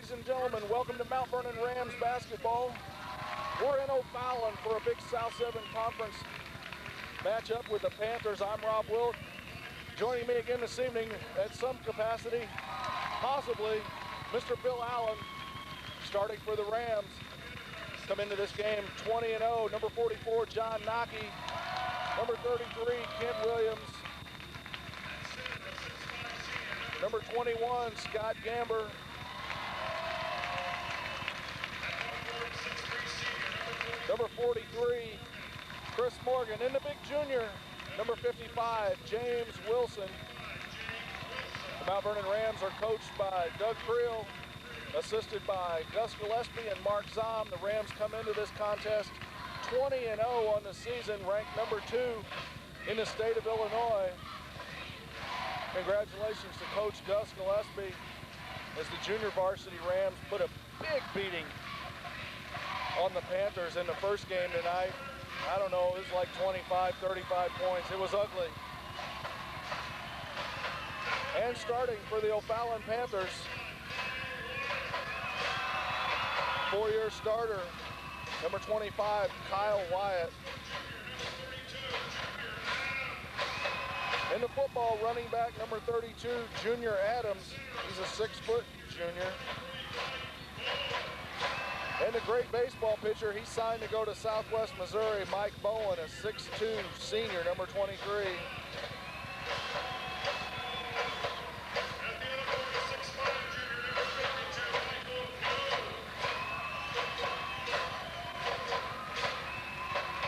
Ladies and gentlemen, welcome to Mount Vernon Rams basketball. We're in Ofallon for a big South 7 Conference matchup with the Panthers. I'm Rob Wilt. Joining me again this evening at some capacity, possibly Mr. Bill Allen, starting for the Rams. Come into this game 20-0, number 44, John Nockey, number 33, Kent Williams, number 21, Scott Gamber, number 43, Chris Morgan, and the big junior, number 55, James Wilson. The Mount Vernon Rams are coached by Doug Creel, assisted by Gus Gillespie and Mark Zahm. The Rams come into this contest 20-0 on the season, ranked number 2 in the state of Illinois. Congratulations to Coach Gus Gillespie as the junior varsity Rams put a big beating on the Panthers in the first game tonight. I don't know, it was like 25, 35 points. It was ugly. And starting for the Ofallon Panthers, four-year starter, number 25, Kyle Wyatt. In the football, running back number 32, Junior Adams. He's a 6-foot junior. And the great baseball pitcher, he signed to go to Southwest Missouri, Mike Bowen, a 6'2 senior, number 23.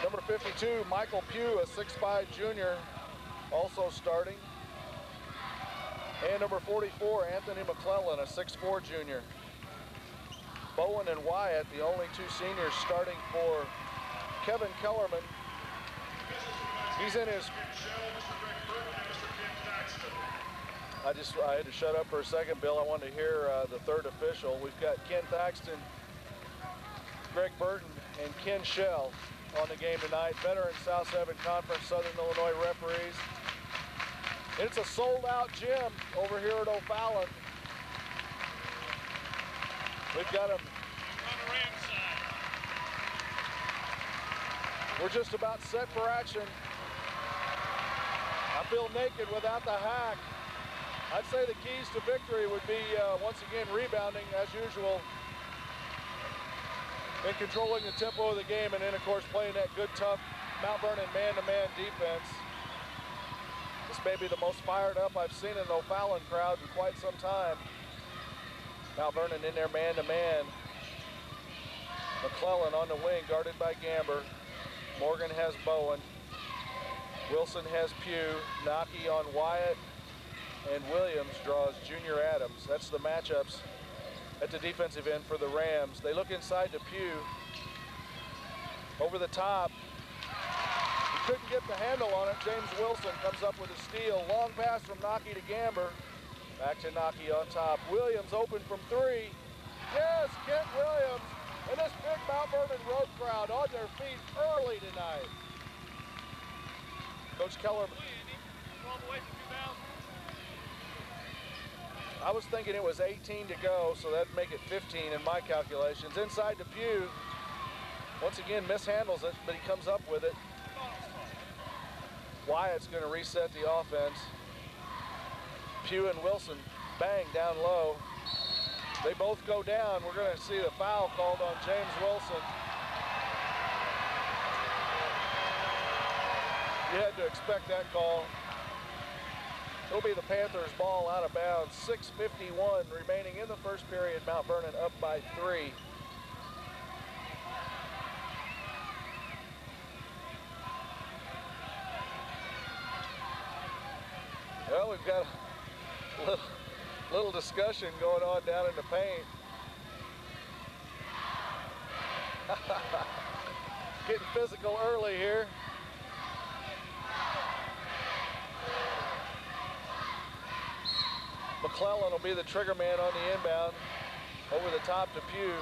Number 52, Michael Pugh, a 6'5 junior, also starting. And number 44, Anthony McClellan, a 6'4 junior. Bowen and Wyatt, the only two seniors starting for Kevin Kellerman. He's in his... I had to shut up for a second, Bill. I wanted to hear the third official. We've got Ken Thaxton, Greg Burton, and Ken Shell on the game tonight. Veteran South 7 Conference Southern Illinois referees. It's a sold-out gym over here at Ofallon. We've got them on the Rams side. We're just about set for action. I feel naked without the hack. I'd say the keys to victory would be, once again, rebounding as usual, and controlling the tempo of the game, and then, of course, playing that good, tough Mount Vernon man-to-man defense. This may be the most fired up I've seen an Ofallon crowd in quite some time. Mount Vernon in there man-to-man. McClellan on the wing, guarded by Gamber. Morgan has Bowen. Wilson has Pugh. Nockey on Wyatt. And Williams draws Junior Adams. That's the matchups at the defensive end for the Rams. They look inside to Pugh. Over the top. He couldn't get the handle on it. James Wilson comes up with a steal. Long pass from Nockey to Gamber. Back to Nockey on top. Williams open from 3. Yes, Kent Williams. And this big Mount Vernon road crowd on their feet early tonight. Coach Kellerman. I was thinking it was 18 to go, so that'd make it 15 in my calculations. Inside to Pugh. Once again, mishandles it, but he comes up with it. Wyatt's going to reset the offense. Pugh and Wilson bang down low. They both go down. We're going to see the foul called on James Wilson. You had to expect that call. It'll be the Panthers' ball out of bounds. 6:51 remaining in the first period. Mount Vernon up by 3. Well, we've got a little discussion going on down in the paint. Getting physical early here. McClellan will be the trigger man on the inbound. Over the top to Pugh.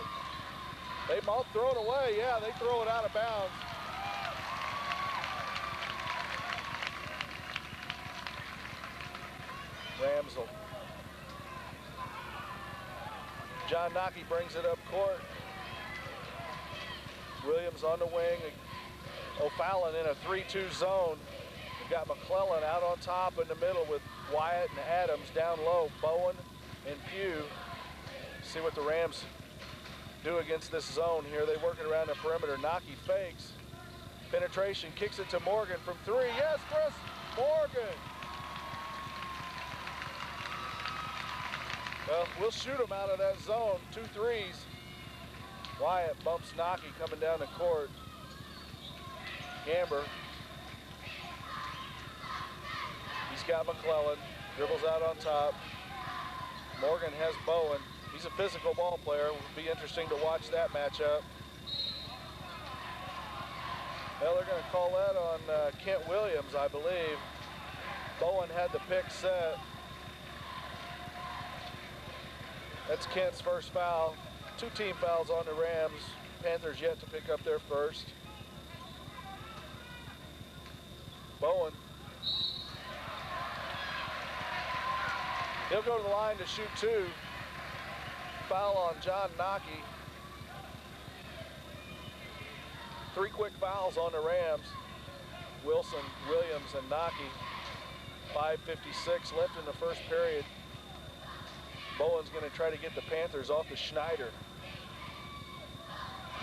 They both throw it away. Yeah, they throw it out of bounds. Rams will John Nockey brings it up court. Williams on the wing. Ofallon in a 3-2 zone. We've got McClellan out on top in the middle with Wyatt and Adams down low. Bowen and Pugh. See what the Rams do against this zone here. They work it around the perimeter. Nockey fakes. Penetration, kicks it to Morgan from 3. Yes, Chris Morgan. Well, we'll shoot him out of that zone. 2 threes. Wyatt bumps Nockey coming down the court. Gamber. He's got McClellan. Dribbles out on top. Morgan has Bowen. He's a physical ball player. It'll be interesting to watch that matchup. Well, they're going to call that on Kent Williams, I believe. Bowen had the pick set. That's Kent's first foul. 2 team fouls on the Rams. Panthers yet to pick up their first. Bowen. He'll go to the line to shoot 2. Foul on John Nockey. 3 quick fouls on the Rams. Wilson, Williams, and Nockey. 5:56 left in the first period. Bowen's going to try to get the Panthers off of Schneider.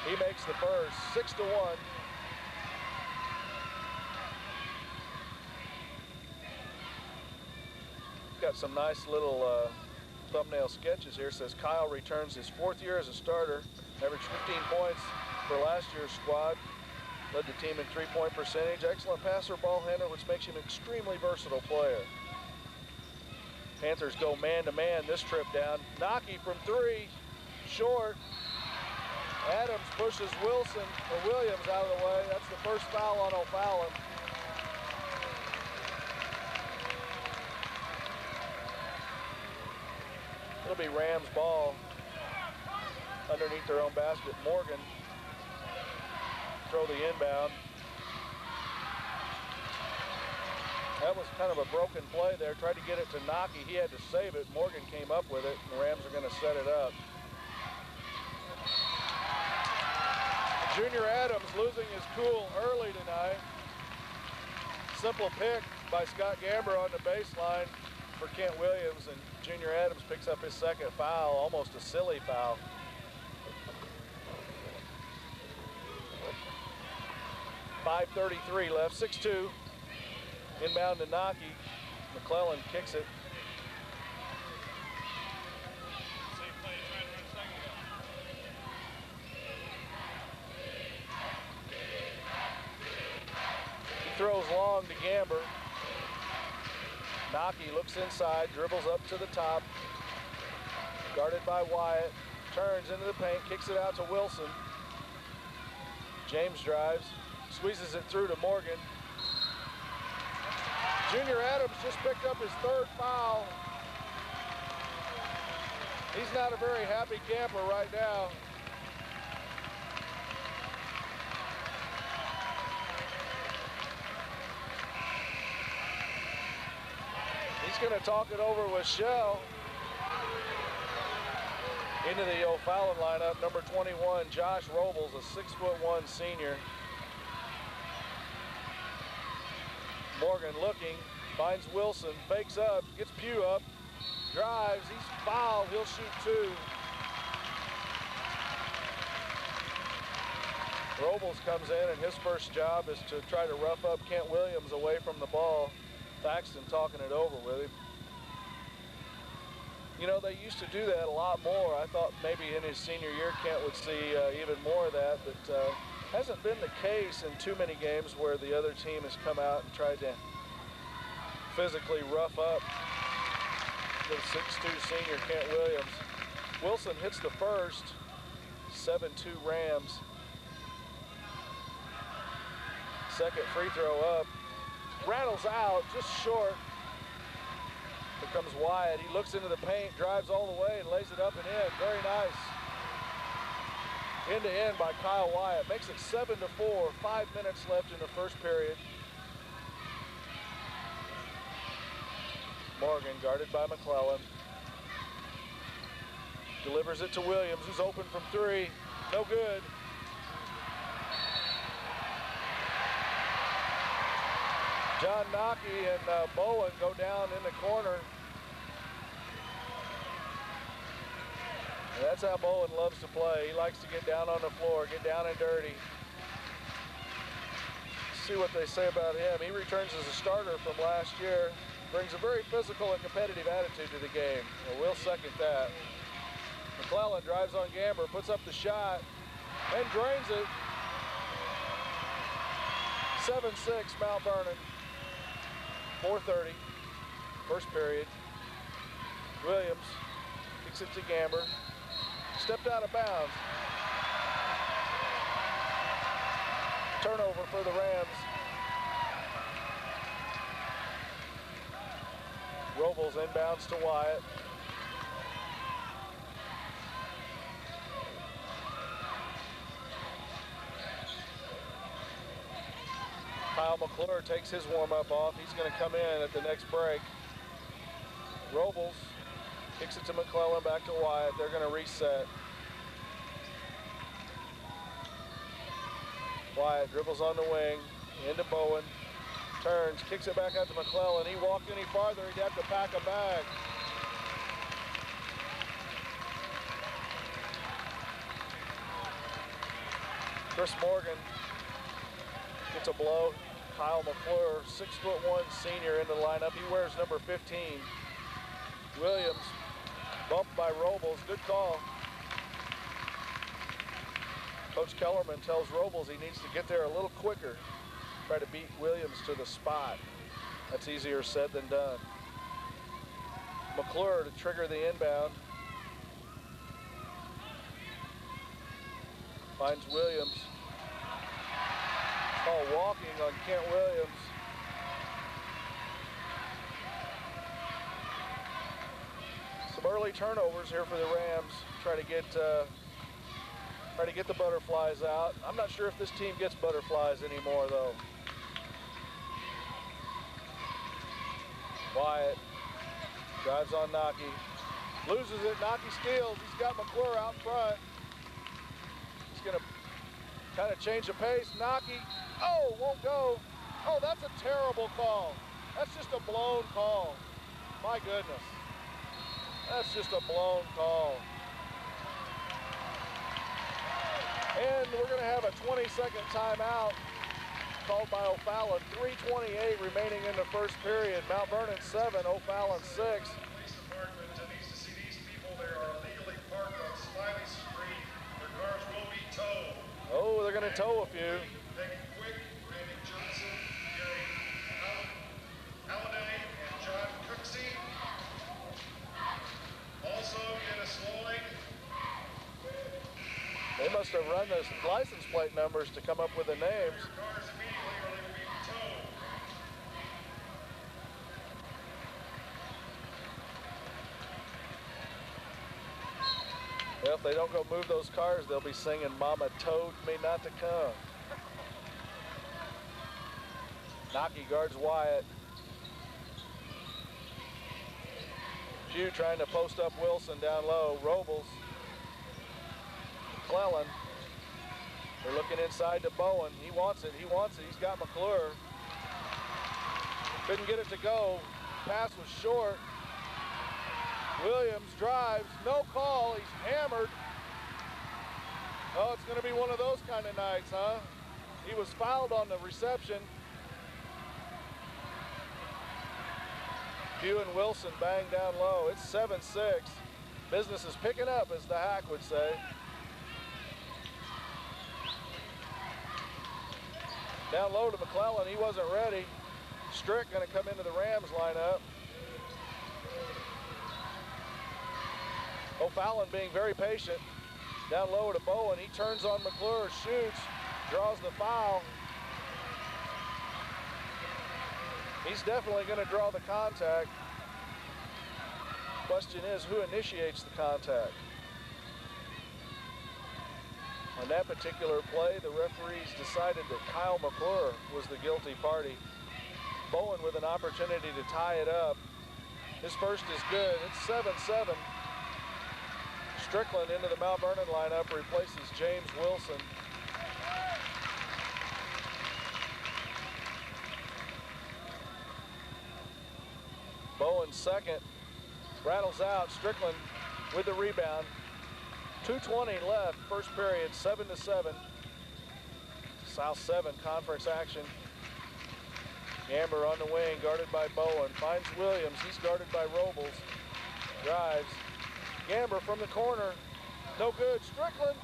He makes the first, 6-1. Got some nice little thumbnail sketches here. Says Kyle returns his 4th year as a starter, averaged 15 points for last year's squad, led the team in 3-point percentage, excellent passer, ball handler, which makes him an extremely versatile player. Panthers go man-to-man this trip down. Nockey from 3, short. Adams pushes Williams out of the way. That's the first foul on Ofallon. It'll be Rams ball underneath their own basket. Morgan throw the inbound. That was kind of a broken play there. Tried to get it to Nockey. He had to save it. Morgan came up with it, and the Rams are going to set it up. Junior Adams losing his cool early tonight. Simple pick by Scott Gamber on the baseline for Kent Williams, and Junior Adams picks up his 2nd foul, almost a silly foul. .533 left, 6-2. Inbound to Nockey. McClellan kicks it. He throws long to Gamber. Nockey looks inside, dribbles up to the top. Guarded by Wyatt. Turns into the paint, kicks it out to Wilson. James drives, squeezes it through to Morgan. Junior Adams just picked up his 3rd foul. He's not a very happy camper right now. He's going to talk it over with Shell. Into the Ofallon lineup, number 21, Josh Robles, a 6'1" senior. Morgan looking, finds Wilson, fakes up, gets Pugh up, drives, he's fouled, he'll shoot 2. Robles comes in, and his first job is to try to rough up Kent Williams away from the ball. Thaxton talking it over with him. You know, they used to do that a lot more. I thought maybe in his senior year, Kent would see even more of that, but hasn't been the case in too many games where the other team has come out and tried to physically rough up the 6'2" senior Kent Williams. Wilson hits the first, 7-2 Rams. Second free throw up. Rattles out, just short. Here comes Wyatt. He looks into the paint, drives all the way, and lays it up and in. Very nice. End-to-end by Kyle Wyatt. Makes it 7-4. 5 minutes left in the first period. Morgan guarded by McClellan. Delivers it to Williams, who's open from three. No good. John Nockey and Bowen go down in the corner. And that's how Bowen loves to play. He likes to get down on the floor, get down and dirty. See what they say about him. He returns as a starter from last year. Brings a very physical and competitive attitude to the game. Well, we'll second that. McClellan drives on Gamber, puts up the shot, and drains it. 7-6 Mount Vernon. 4:30, first period. Williams kicks it to Gamber. Stepped out of bounds. Turnover for the Rams. Robles inbounds to Wyatt. Kyle McClure takes his warm-up off. He's going to come in at the next break. Robles kicks it to McClellan, back to Wyatt. They're going to reset. Wyatt dribbles on the wing, into Bowen, turns, kicks it back out to McClellan. He walked any farther, he'd have to pack a bag. Chris Morgan gets a blow. Kyle McClure, 6'1" senior in the lineup. He wears number 15. Williams bumped by Robles. Good call. Coach Kellerman tells Robles he needs to get there a little quicker. Try to beat Williams to the spot. That's easier said than done. McClure to trigger the inbound. Finds Williams. Call walking on Kent Williams. Some early turnovers here for the Rams. Try to get the butterflies out. I'm not sure if this team gets butterflies anymore, though. Wyatt drives on Nockey. Loses it. Nockey steals. He's got McClure out front. He's going to kind of change the pace. Nockey. Oh, won't go. Oh, that's a terrible call. That's just a blown call. My goodness. That's just a blown call. And we're going to have a 20-second timeout called by Ofallon. 3:28 remaining in the first period. Mount Vernon 7, Ofallon 6. Police department needs to see these people. They are illegally parked on Smiley Street. Their cars will be towed. Oh, they're going to tow a few. Peggy Quick, Randy Johnson, Gary Halliday, and John Cooksey. Also, Dennis Lloyd. They must have run the license plate numbers to come up with the names. Your cars immediately or they will be towed. Well, if they don't go move those cars, they'll be singing "Mama Told Me Not to Come." Nockey guards Wyatt. Pugh trying to post up Wilson down low. Robles. McClellan. They're looking inside to Bowen. He wants it. He wants it. He's got McClure. Couldn't get it to go. Pass was short. Williams drives. No call. He's hammered. Oh, it's going to be one of those kind of nights, huh? He was fouled on the reception. Pugh and Wilson bang down low. It's 7-6. Business is picking up, as the hack would say. Down low to McClellan. He wasn't ready. Strick going to come into the Rams lineup. Ofallon being very patient. Down low to Bowen. He turns on McClure, shoots, draws the foul. He's definitely going to draw the contact. Question is, who initiates the contact? On that particular play, the referees decided that Kyle McClure was the guilty party. Bowen with an opportunity to tie it up. His first is good. It's 7-7. Strickland into the Mount Vernon lineup, replaces James Wilson. Bowen second, rattles out. Strickland with the rebound. 2:20 left, first period, 7-7. South 7 conference action. Gamber on the wing, guarded by Bowen. Finds Williams, he's guarded by Robles. Drives. Gamber from the corner, no good. Strickland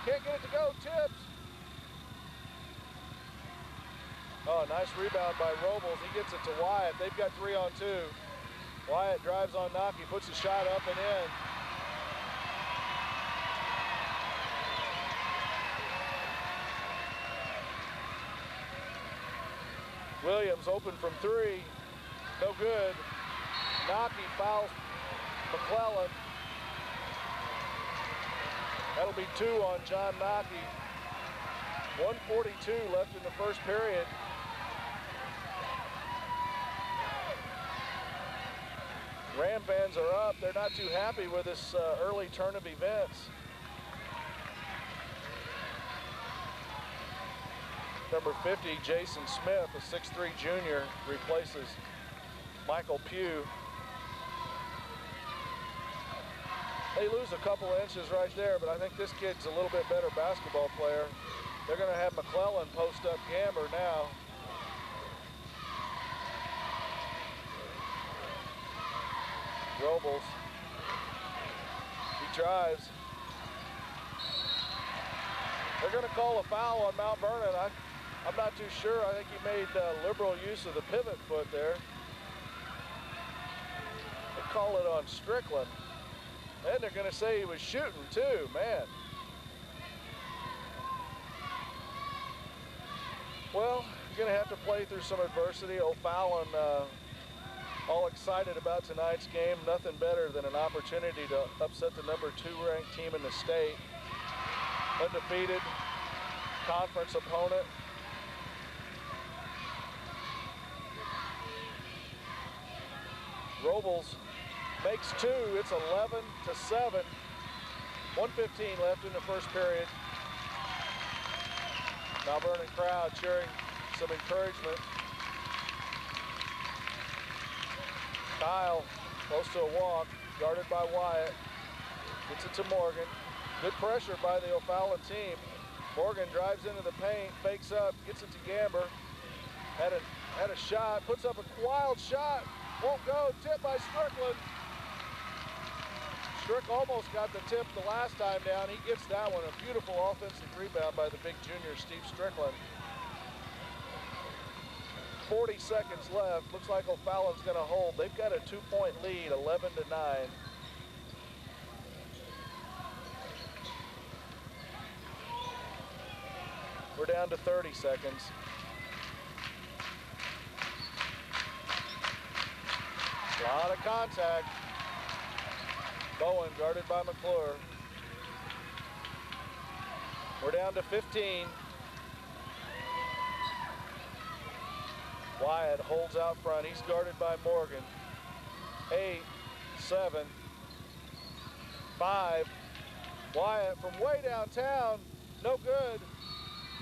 can't get it to go, tips. Oh, nice rebound by Robles. He gets it to Wyatt. They've got 3-on-2. Wyatt drives on Nocky, puts a shot up and in. Williams open from 3, no good. Nocky fouls McClellan. That'll be 2 on John Nocky. 1:42 left in the first period. Ram fans are up. They're not too happy with this early turn of events. Number 50, Jason Smith, a 6'3" junior, replaces Michael Pugh. They lose a couple of inches right there, but I think this kid's a little bit better basketball player. They're going to have McClellan post up Gamber now. Robles. He drives. They're going to call a foul on Mount Vernon. I'm not too sure. I think he made liberal use of the pivot foot there. They call it on Strickland. And they're going to say he was shooting too, man. Well, you're going to have to play through some adversity. Ofallon all excited about tonight's game. Nothing better than an opportunity to upset the number 2 ranked team in the state. Undefeated conference opponent. Robles makes 2. It's 11-7. 1:15 left in the first period. Mount Vernon crowd cheering some encouragement. Kyle close to a walk, guarded by Wyatt. Gets it to Morgan. Good pressure by the Ofallon team. Morgan drives into the paint, fakes up, gets it to Gamber. Had a shot, puts up a wild shot. Won't go, tip by Strickland. Strick almost got the tip the last time down. He gets that one. A beautiful offensive rebound by the big junior, Steve Strickland. 40 seconds left. Looks like O'Fallon's going to hold. They've got a 2-point lead, 11-9. We're down to 30 seconds. A lot of contact. Bowen guarded by McClure. We're down to 15. Wyatt holds out front. He's guarded by Morgan. 8, 7, 5. Wyatt from way downtown. No good.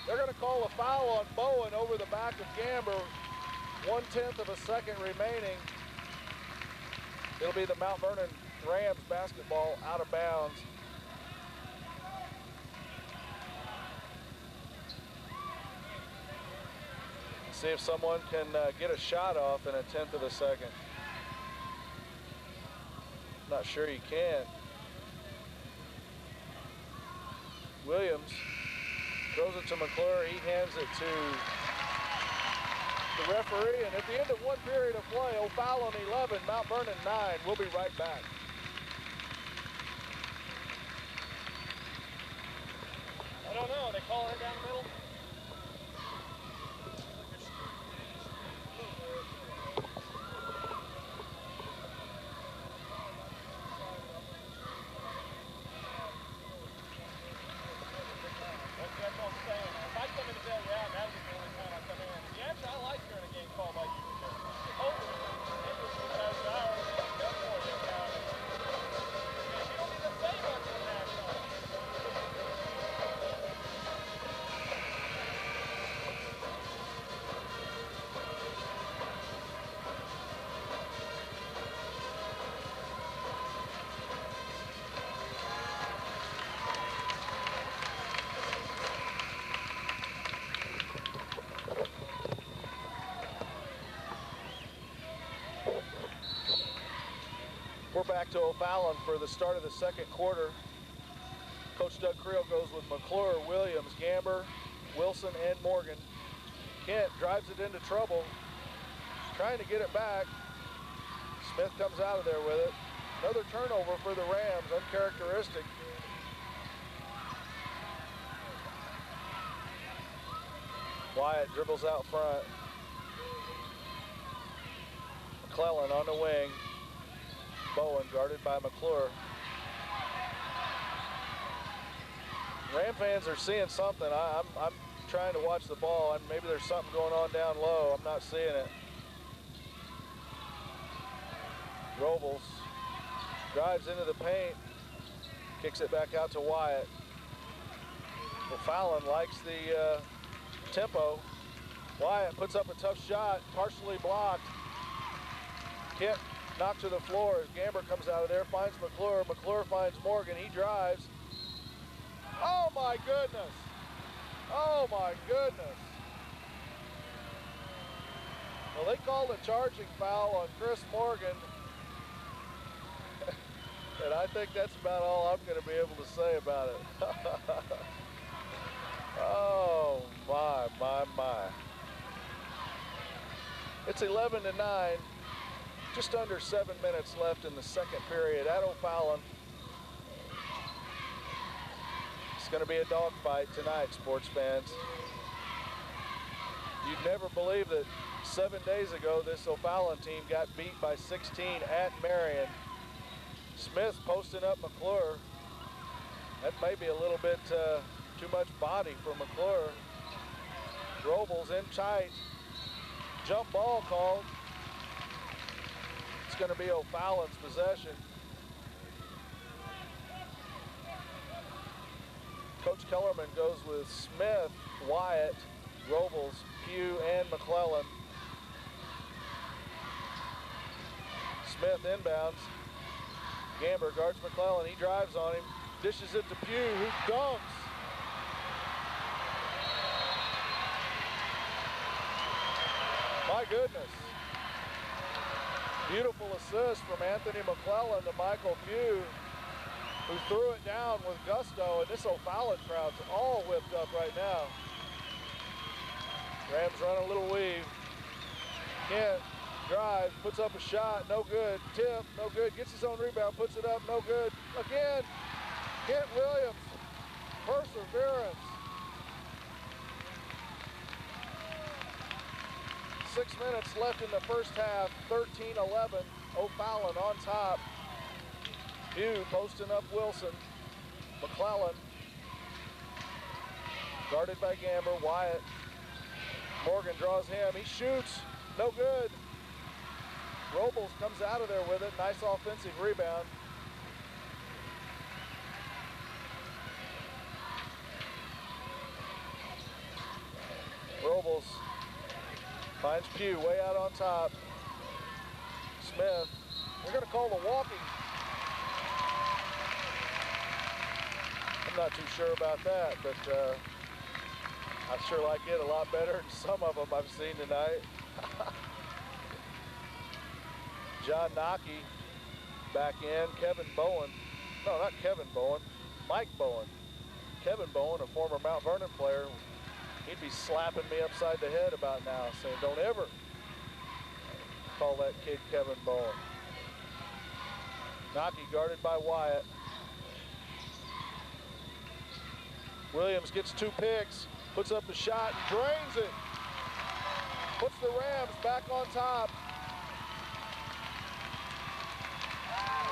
They're going to call a foul on Bowen over the back of Gamber. 1/10 of a second remaining. It'll be the Mount Vernon Rams basketball out of bounds. See if someone can get a shot off in 1/10 of a second. Not sure you can. Williams throws it to McClure. He hands it to the referee. And at the end of one period of play, Ofallon 11, Mount Vernon 9. We'll be right back. I don't know. They call it down the middle. That's what I'm saying. If I come in the bed, yeah, that was the only time I come in. Yeah, actually, I like hearing a game called by you because it opens it was 2 hours. If you don't need to say much, We're back to Ofallon for the start of the second quarter. Coach Doug Creel goes with McClure, Williams, Gamber, Wilson, and Morgan. Kent drives it into trouble, trying to get it back. Smith comes out of there with it. Another turnover for the Rams, uncharacteristic. Wyatt dribbles out front. McClellan on the wing. Bowen guarded by McClure. Ram fans are seeing something. I'm trying to watch the ball, and maybe there's something going on down low. I'm not seeing it. Robles drives into the paint, kicks it back out to Wyatt. Ofallon likes the tempo. Wyatt puts up a tough shot, partially blocked. Kent knocked to the floor as Gamber comes out of there, finds McClure. McClure finds Morgan. He drives. Oh my goodness! Oh my goodness! Well, they called a charging foul on Chris Morgan. And I think that's about all I'm going to be able to say about it. Oh, my. It's 11-9, just under 7 minutes left in the second period at Ofallon. It's going to be a dogfight tonight, sports fans. You'd never believe that 7 days ago this Ofallon team got beat by 16 at Marion. Smith posting up McClure. That may be a little bit too much body for McClure. Robles in tight. Jump ball called. It's going to be O'Fallon's possession. Coach Kellerman goes with Smith, Wyatt, Robles, Pugh, and McClellan. Smith inbounds. Gamber guards McClellan. He drives on him, dishes it to Pugh, who dunks. My goodness. Beautiful assist from Anthony McClellan to Michael Pugh, who threw it down with gusto, and this Ofallon crowd's all whipped up right now. Rams run a little weave. Kent drives, puts up a shot, no good. Tip, no good. Gets his own rebound, puts it up, no good. Again, Kent Williams, perseverance. 6 minutes left in the first half, 13-11. Ofallon on top. Pugh posting up Wilson. McClellan guarded by Gamber. Wyatt. Morgan draws him. He shoots. No good. Robles comes out of there with it. Nice offensive rebound. Robles finds Pugh way out on top. Smith. They're going to call the walking. I'm not too sure about that, but I sure like it a lot better than some of them I've seen tonight. John Nockey back in. Kevin Bowen. No, not Kevin Bowen. Mike Bowen. Kevin Bowen, a former Mount Vernon player, he'd be slapping me upside the head about now, saying, don't ever call that kid Kevin Bowen. Nockey guarded by Wyatt. Williams gets 2 picks, puts up a shot and drains it. Puts the Rams back on top.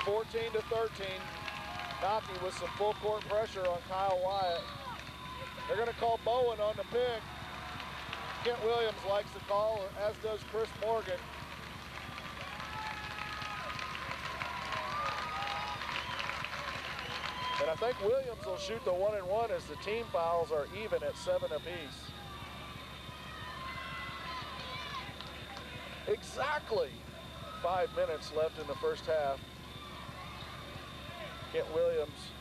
14-13. Nockey with some full court pressure on Kyle Wyatt. They're going to call Bowen on the pick. Kent Williams likes the call, as does Chris Morgan. And I think Williams will shoot the 1-and-1 as the team fouls are even at 7 apiece. Exactly 5 minutes left in the first half. Kent Williams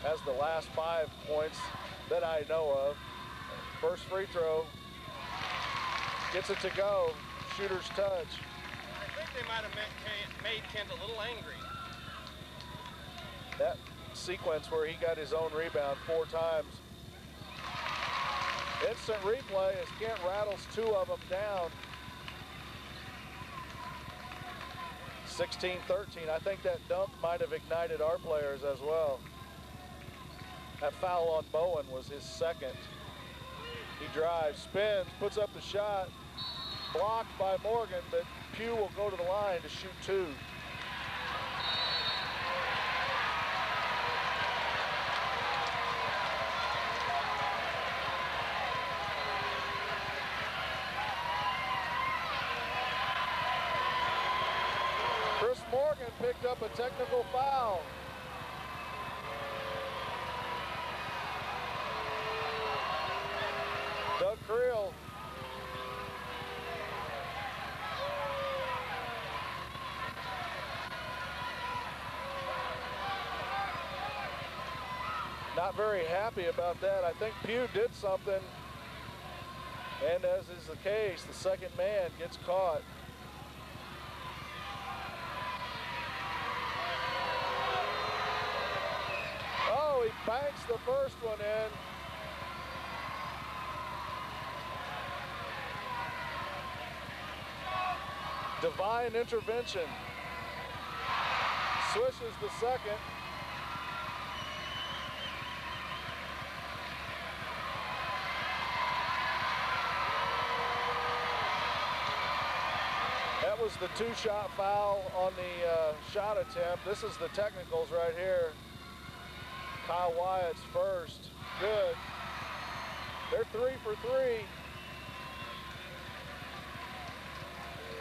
has the last 5 points that I know of. First free throw. Gets it to go. Shooter's touch. I think they might have made Kent a little angry. that sequence where he got his own rebound 4 times. Instant replay as Kent rattles 2 of them down. 16-13. I think that dunk might have ignited our players as well. That foul on Bowen was his second. He drives, spins, puts up the shot, blocked by Morgan, but Pugh will go to the line to shoot 2. Chris Morgan picked up a technical foul. Doug Creel. Not very happy about that. I think Pugh did something, and as is the case, the second man gets caught. Oh, he banks the first one in. Divine intervention. Swishes the second. That was the 2-shot foul on the shot attempt. This is the technicals right here. Kyle Wyatt's first. Good. They're 3 for 3.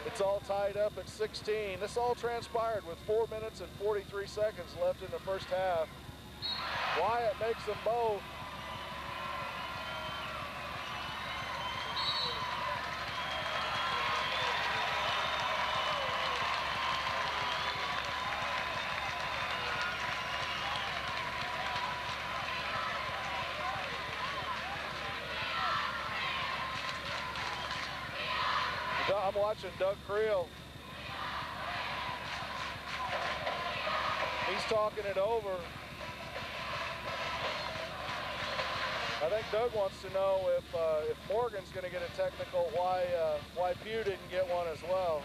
It's all tied up at 16. This all transpired with 4 minutes and 43 seconds left in the first half. Wyatt makes them both. I'm watching Doug Creel. He's talking it over. I think Doug wants to know if Morgan's going to get a technical, why Pugh didn't get one as well.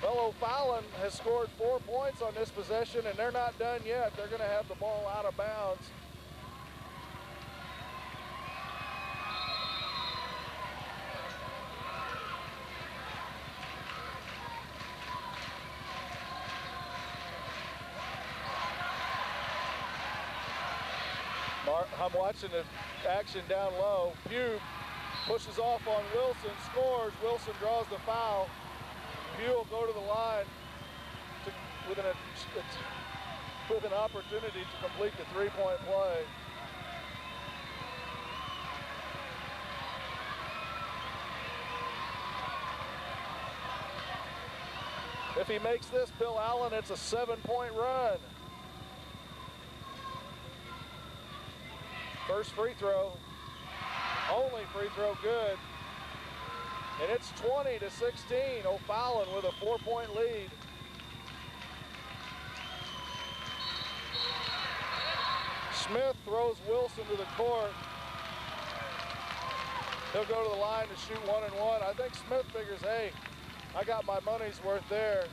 Well, Ofallon has scored 4 points on this possession, and they're not done yet. They're going to have the ball out of bounds. I'm watching the action down low. Pugh pushes off on Wilson, scores. Wilson draws the foul. Pugh will go to the line with an opportunity to complete the 3-point play. If he makes this, Bill Allen, it's a 7-point run. First free throw, only free throw good. And it's 20-16, Ofallon with a 4-point lead. Smith throws Wilson to the court. He'll go to the line to shoot 1 and 1. I think Smith figures, hey, I got my money's worth there.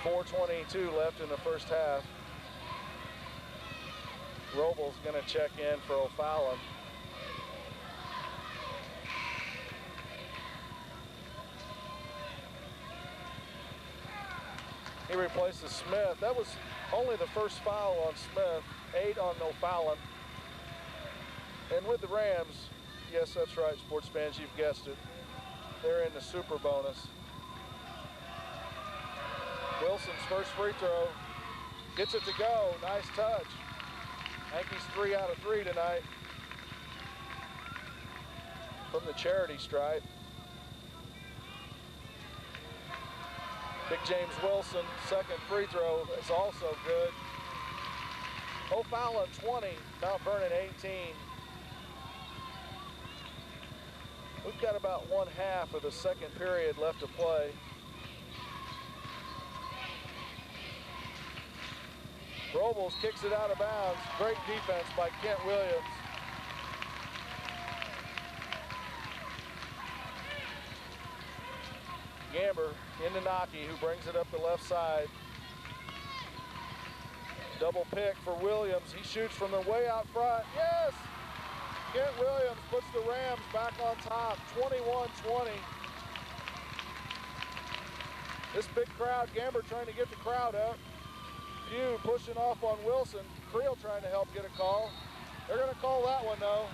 .422 left in the first half. Robles going to check in for Ofallon. He replaces Smith. That was only the first foul on Smith, 8 on Ofallon. And with the Rams, yes, that's right, sports fans, you've guessed it, they're in the super bonus. Wilson's first free throw, gets it to go, nice touch. Yankees 3 out of 3 tonight from the charity stripe. Big James Wilson, second free throw is also good. Ofallon 20, Mount Vernon 18. We've got about 1/2 of the second period left to play. Robles kicks it out of bounds. Great defense by Kent Williams. Gamber into Nocky, who brings it up the left side. Double pick for Williams. He shoots from the way out front. Yes! Kent Williams puts the Rams back on top, 21-20. This big crowd, Gamber trying to get the crowd up. Pugh pushing off on Wilson. Creel trying to help get a call. They're going to call that one, though.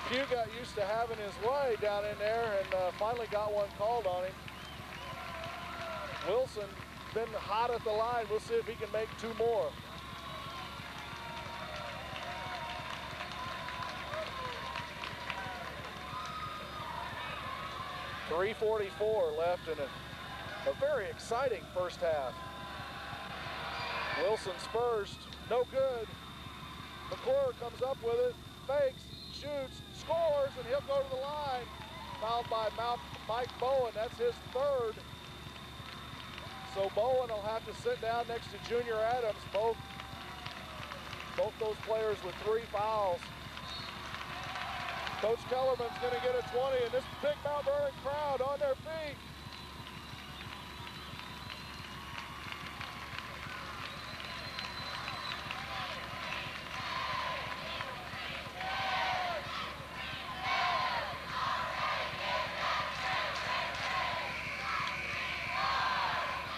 Pugh got used to having his way down in there and finally got one called on him. Wilson been hot at the line. We'll see if he can make 2 more. .344 left in a very exciting first half. Wilson's first, no good. McClure comes up with it, fakes, shoots, scores, and he'll go to the line. Fouled by Mike Bowen, that's his 3rd. So Bowen will have to sit down next to Junior Adams, both those players with 3 fouls. Coach Kellerman's going to get a 20, and this big Mount Vernon crowd on their feet.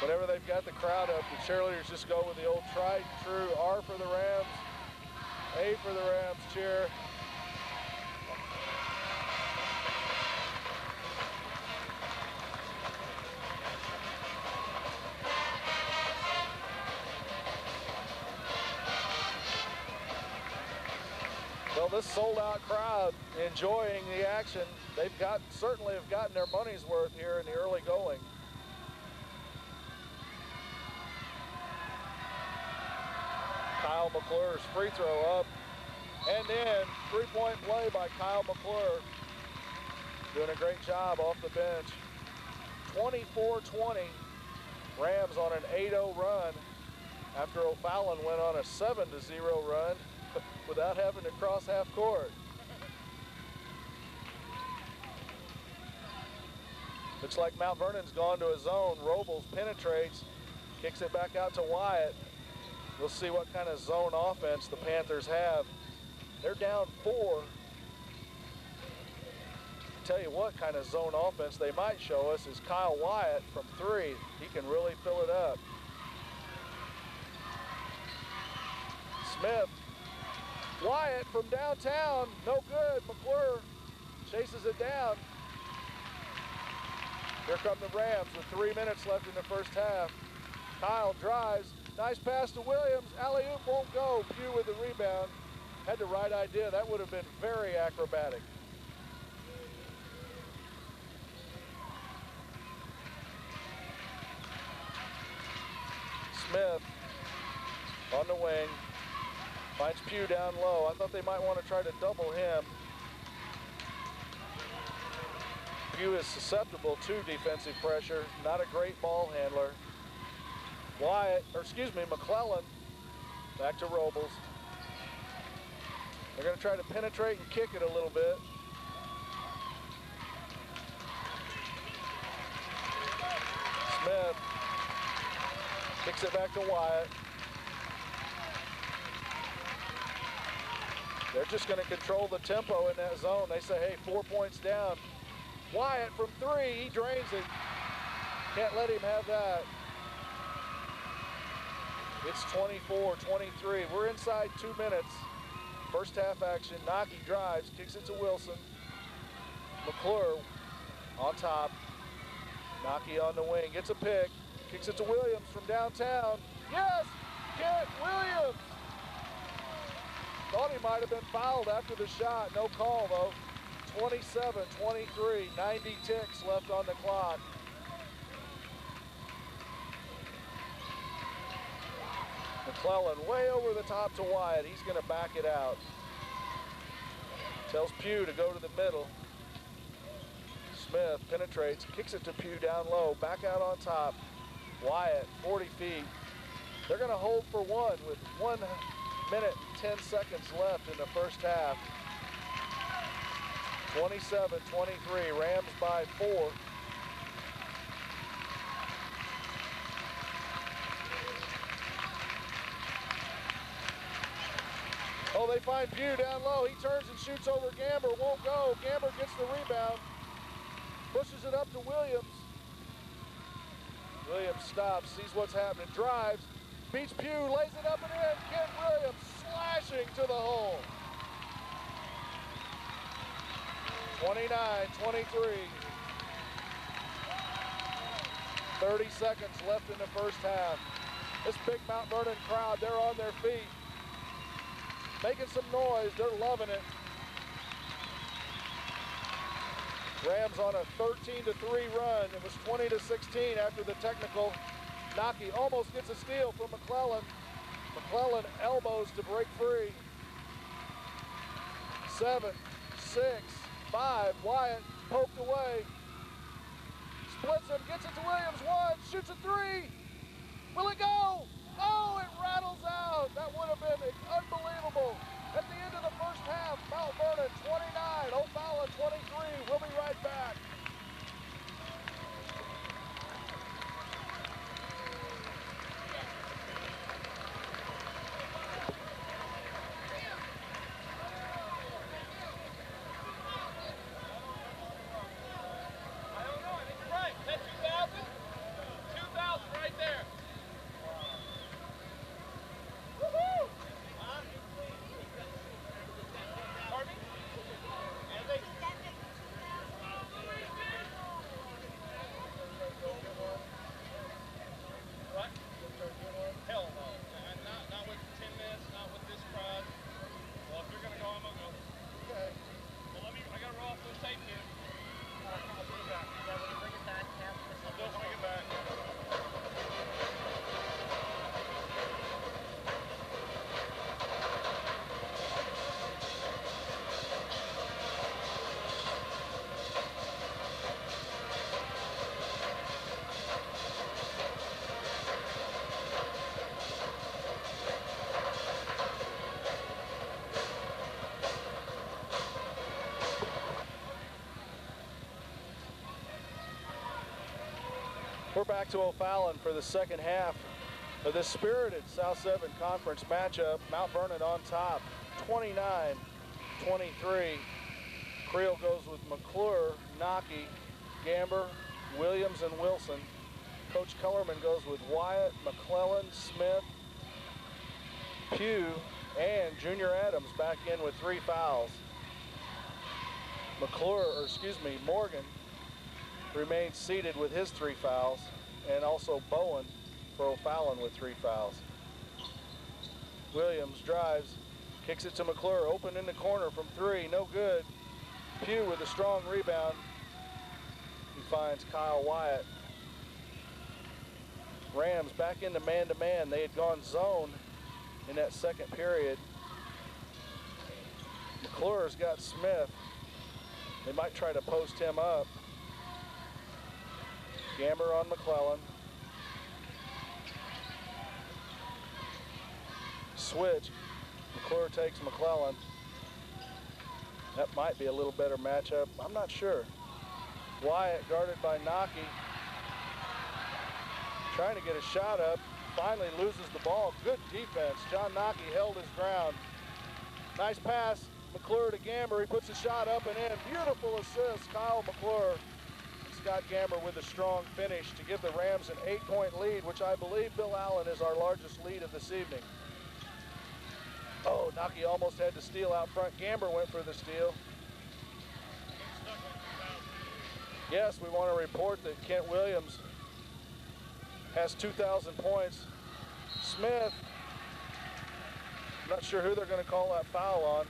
Whenever they've got the crowd up, the cheerleaders just go with the old tried and true R for the Rams, A for the Rams cheer. Well, this sold-out crowd enjoying the action. They've certainly have gotten their money's worth here in the early going. Kyle McClure's free throw up and in. 3-point play by Kyle McClure. Doing a great job off the bench. 24-20. Rams on an 8-0 run after Ofallon went on a 7-0 run without having to cross half court. Looks like Mount Vernon's gone to a zone. Robles penetrates, kicks it back out to Wyatt. We'll see what kind of zone offense the Panthers have. They're down 4. Tell you what kind of zone offense they might show us is Kyle Wyatt from 3. He can really fill it up. Smith. Wyatt from downtown, no good. McClure chases it down. Here come the Rams with 3 minutes left in the first half. Kyle drives, nice pass to Williams. Alley-oop won't go. Pugh with the rebound. Had the right idea. That would have been very acrobatic. Smith on the wing. Finds Pugh down low. I thought they might want to try to double him. Pugh is susceptible to defensive pressure. Not a great ball handler. McClellan back to Robles. They're going to try to penetrate and kick it a little bit. Smith kicks it back to Wyatt. They're just going to control the tempo in that zone. They say, hey, 4 points down. Wyatt from 3, he drains it. Can't let him have that. It's 24-23. We're inside 2 minutes. First half action. Nocky drives, kicks it to Wilson. McClure on top. Nocky on the wing, gets a pick. Kicks it to Williams from downtown. Yes! Kent Williams! Thought he might have been fouled after the shot. No call, though. 27-23. 90 ticks left on the clock. McClellan way over the top to Wyatt. He's going to back it out. Tells Pugh to go to the middle. Smith penetrates, kicks it to Pugh down low, back out on top. Wyatt, 40 feet. They're going to hold for one with 1 minute and 10 seconds left in the first half. 27-23, Rams by 4. Oh, they find Pugh down low. He turns and shoots over Gamber. Won't go. Gamber gets the rebound. Pushes it up to Williams. Williams stops, sees what's happening, drives, beats Pugh, lays it up and in. Kent Williams slashing to the hole. 29-23. 30 seconds left in the first half. This big Mount Vernon crowd, they're on their feet, making some noise. They're loving it. Rams on a 13-3 run. It was 20-16 after the technical. Nocky almost gets a steal from McClellan. McClellan elbows to break free. 7, 6, 5. Wyatt poked away. Splits him, gets it to Williams. 1, shoots a 3. Will it go? Oh, it rattles out. That would have been unbelievable. At the end of the first half, Mount Vernon 29, Ofallon 23. We'll be right back. I don't know. I think you're right. Is that 2,000? 2,000 right there. Woohoo! Pardon me? Yeah, they... What? Hell no. Not with 10 minutes, not with this crowd. Well, if you're going to go, I'm going to go. Okay. Well, I got to roll off those tape here. I'll bring it back. Yeah, when you bring it back, I'll just bring it back. We're back to Ofallon for the second half of this spirited South 7 Conference matchup. Mount Vernon on top, 29-23. Creel goes with McClure, Nocky, Gamber, Williams, and Wilson. Coach Kellerman goes with Wyatt, McClellan, Smith, Pugh, and Junior Adams back in with 3 fouls. Morgan remains seated with his 3 fouls, and also Bowen for Ofallon with 3 fouls. Williams drives, kicks it to McClure, open in the corner from 3, no good. Pugh with a strong rebound. He finds Kyle Wyatt. Rams back into man-to-man. They had gone zone in that second period. McClure's got Smith. They might try to post him up. Gamber on McClellan. Switch. McClure takes McClellan. That might be a little better matchup. I'm not sure. Wyatt guarded by Nocky. Trying to get a shot up. Finally loses the ball. Good defense. John Nocky held his ground. Nice pass. McClure to Gamber. He puts a shot up and in. Beautiful assist. Kyle McClure. Scott Gamber with a strong finish to give the Rams an 8-point lead, which I believe, Bill Allen, is our largest lead of this evening. Oh, Nocky almost had to steal out front. Gamber went for the steal. Yes, we want to report that Kent Williams has 2,000 points. Smith, not sure who they're going to call that foul on.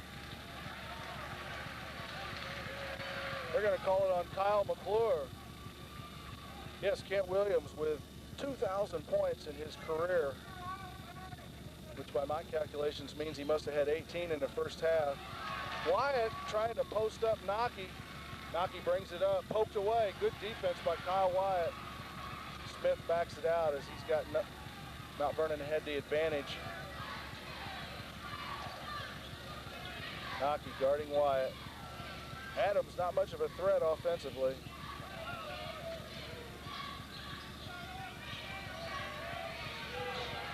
They're going to call it on Kyle McClure. Yes, Kent Williams with 2,000 points in his career, which by my calculations means he must have had 18 in the first half. Wyatt trying to post up Nocky. Nocky brings it up, poked away. Good defense by Kyle Wyatt. Smith backs it out as he's got Mount Vernon had the advantage. Nocky guarding Wyatt. Adams not much of a threat offensively.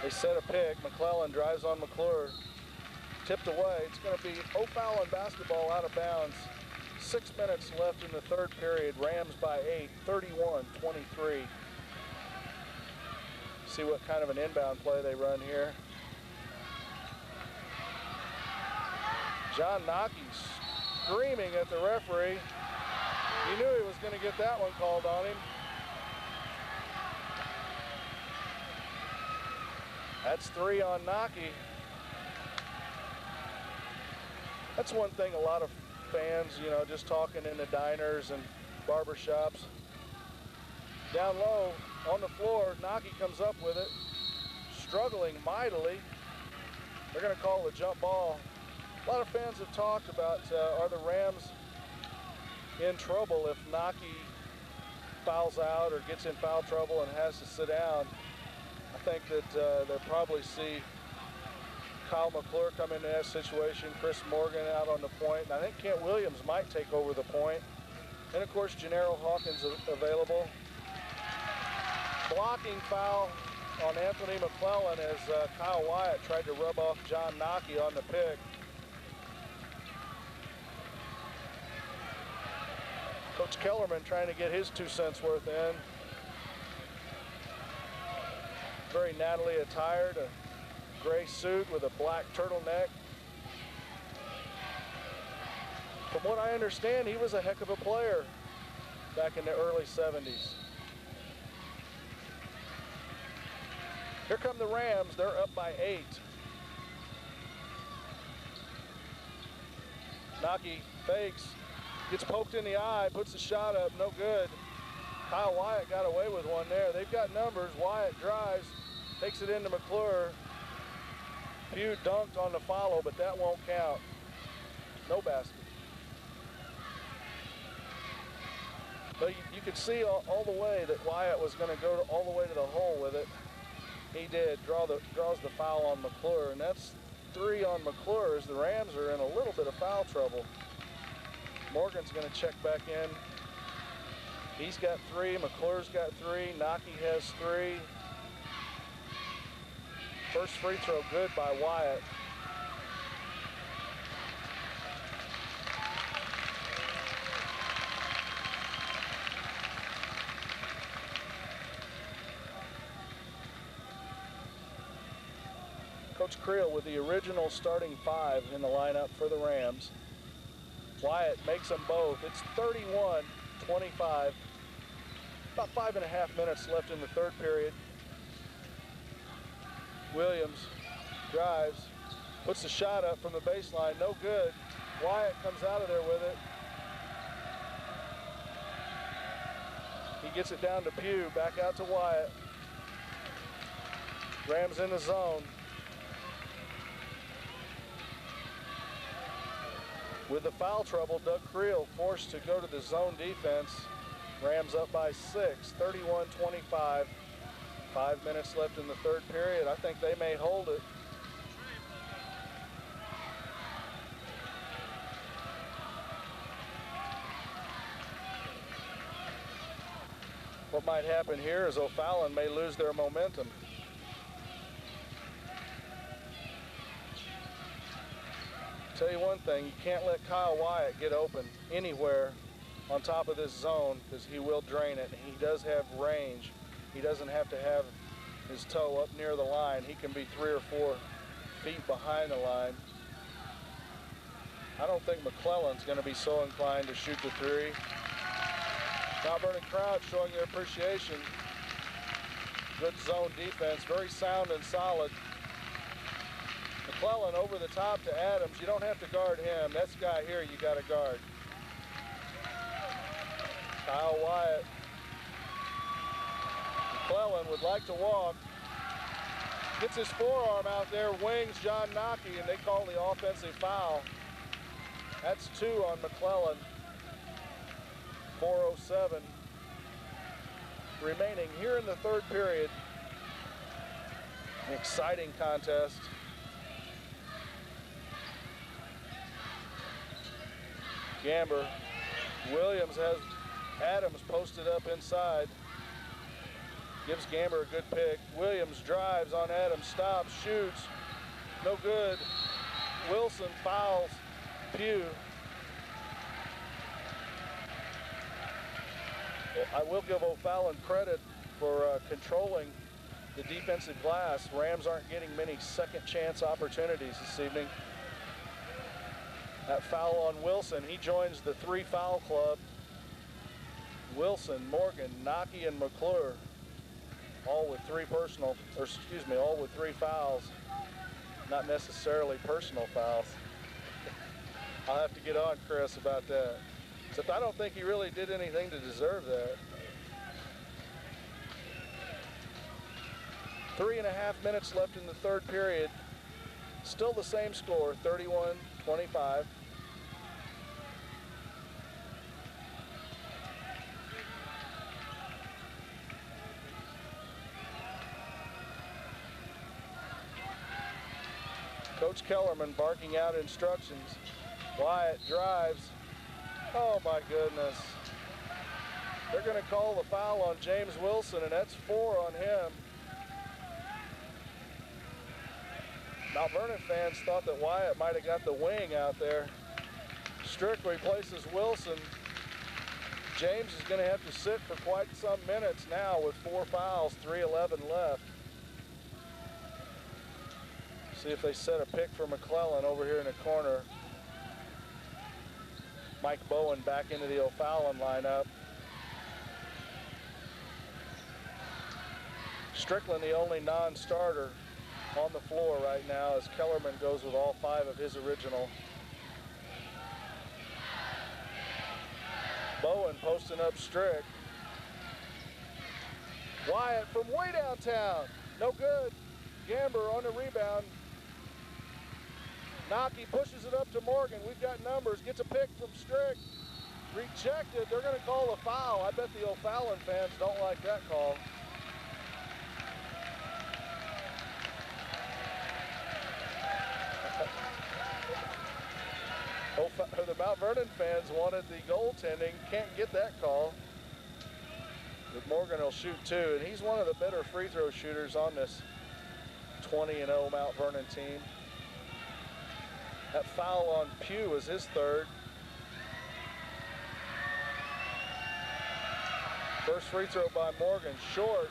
They set a pick. McClellan drives on McClure. Tipped away. It's going to be Ofallon basketball out of bounds. 6 minutes left in the third period. Rams by 8, 31-23. See what kind of an inbound play they run here. John Nocky screaming at the referee. He knew he was going to get that one called on him. That's 3 on Nocky. That's one thing a lot of fans, you know, just talking in the diners and barbershops. Down low on the floor, Nocky comes up with it, struggling mightily. They're going to call the jump ball. A lot of fans have talked about are the Rams in trouble if Nocky fouls out or gets in foul trouble and has to sit down. I think that they'll probably see Kyle McClure come into that situation, Chris Morgan out on the point, and I think Kent Williams might take over the point. And of course, Gennaro Hawkins available. Blocking foul on Anthony McClellan as Kyle Wyatt tried to rub off John Nocky on the pick. Coach Kellerman trying to get his 2 cents worth in. Very Natalie attired, a gray suit with a black turtleneck. From what I understand, he was a heck of a player back in the early 70s. Here come the Rams. They're up by 8. Nocky fakes, gets poked in the eye, puts the shot up, no good. Kyle Wyatt got away with one there. They've got numbers. Wyatt drives, takes it into McClure. Pugh dunked on the follow, but that won't count. No basket. But you could see all the way that Wyatt was going to go all the way to the hole with it. He did. Draws the foul on McClure, and that's 3 on McClure as the Rams are in a little bit of foul trouble. Morgan's going to check back in. He's got 3. McClure's got 3. Nocky has 3. First free throw good by Wyatt. Coach Creel with the original starting 5 in the lineup for the Rams. Wyatt makes them both. It's 31-25. About 5.5 minutes left in the third period. Williams drives, puts the shot up from the baseline, no good. Wyatt comes out of there with it. He gets it down to Pugh, back out to Wyatt. Rams in the zone. With the foul trouble, Doug Creel forced to go to the zone defense. Rams up by 6, 31-25. 5 minutes left in the third period. I think they may hold it. What might happen here is Ofallon may lose their momentum. Tell you one thing, you can't let Kyle Wyatt get open anywhere on top of this zone because he will drain it. He does have range. He doesn't have to have his toe up near the line. He can be 3 or 4 feet behind the line. I don't think McClellan's going to be so inclined to shoot the 3. Mount Vernon crowd showing their appreciation. Good zone defense, very sound and solid. McClellan over the top to Adams. You don't have to guard him. That's the guy here you got to guard. Kyle Wyatt. McClellan would like to walk. Gets his forearm out there, wings John Nocky, and they call the offensive foul. That's 2 on McClellan. 4:07 remaining here in the third period. An exciting contest. Gamber. Williams has Adams posted up inside. Gives Gamber a good pick. Williams drives on Adams, stops, shoots. No good. Wilson fouls Pugh. I will give Ofallon credit for controlling the defensive glass. Rams aren't getting many second chance opportunities this evening. That foul on Wilson. He joins the 3 foul club. Wilson, Morgan, Nocky, and McClure, all with 3 all with 3 fouls. Not necessarily personal fouls. I'll have to get on Chris about that. Except I don't think he really did anything to deserve that. 3.5 minutes left in the third period. Still the same score, 31-25. Coach Kellerman barking out instructions. Wyatt drives. Oh my goodness. They're going to call the foul on James Wilson, and that's 4 on him. Mount Vernon fans thought that Wyatt might have got the wing out there. Strick replaces Wilson. James is going to have to sit for quite some minutes now with 4 fouls, 3:11 left. See if they set a pick for McClellan over here in the corner. Mike Bowen back into the Ofallon lineup. Strickland, the only non-starter on the floor right now, as Kellerman goes with all 5 of his original. Bowen posting up Strick. Wyatt from way downtown. No good. Gamber on the rebound. Nocky pushes it up to Morgan. We've got numbers. Gets a pick from Strick. Rejected. They're going to call a foul. I bet the Ofallon fans don't like that call. The Mount Vernon fans wanted the goaltending. Can't get that call. But Morgan will shoot 2, and he's one of the better free throw shooters on this 20-0 Mount Vernon team. That foul on Pugh was his 3rd. First free throw by Morgan, short.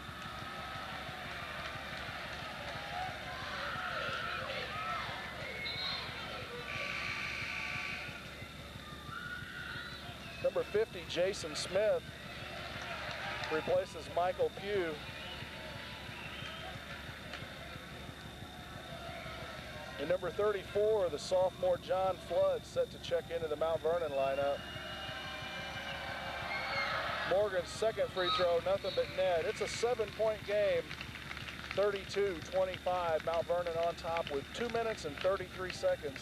Number 50, Jason Smith, replaces Michael Pugh. And number 34, the sophomore John Flood, set to check into the Mount Vernon lineup. Morgan's second free throw, nothing but net. It's a 7-point game, 32-25. Mount Vernon on top with 2 minutes and 33 seconds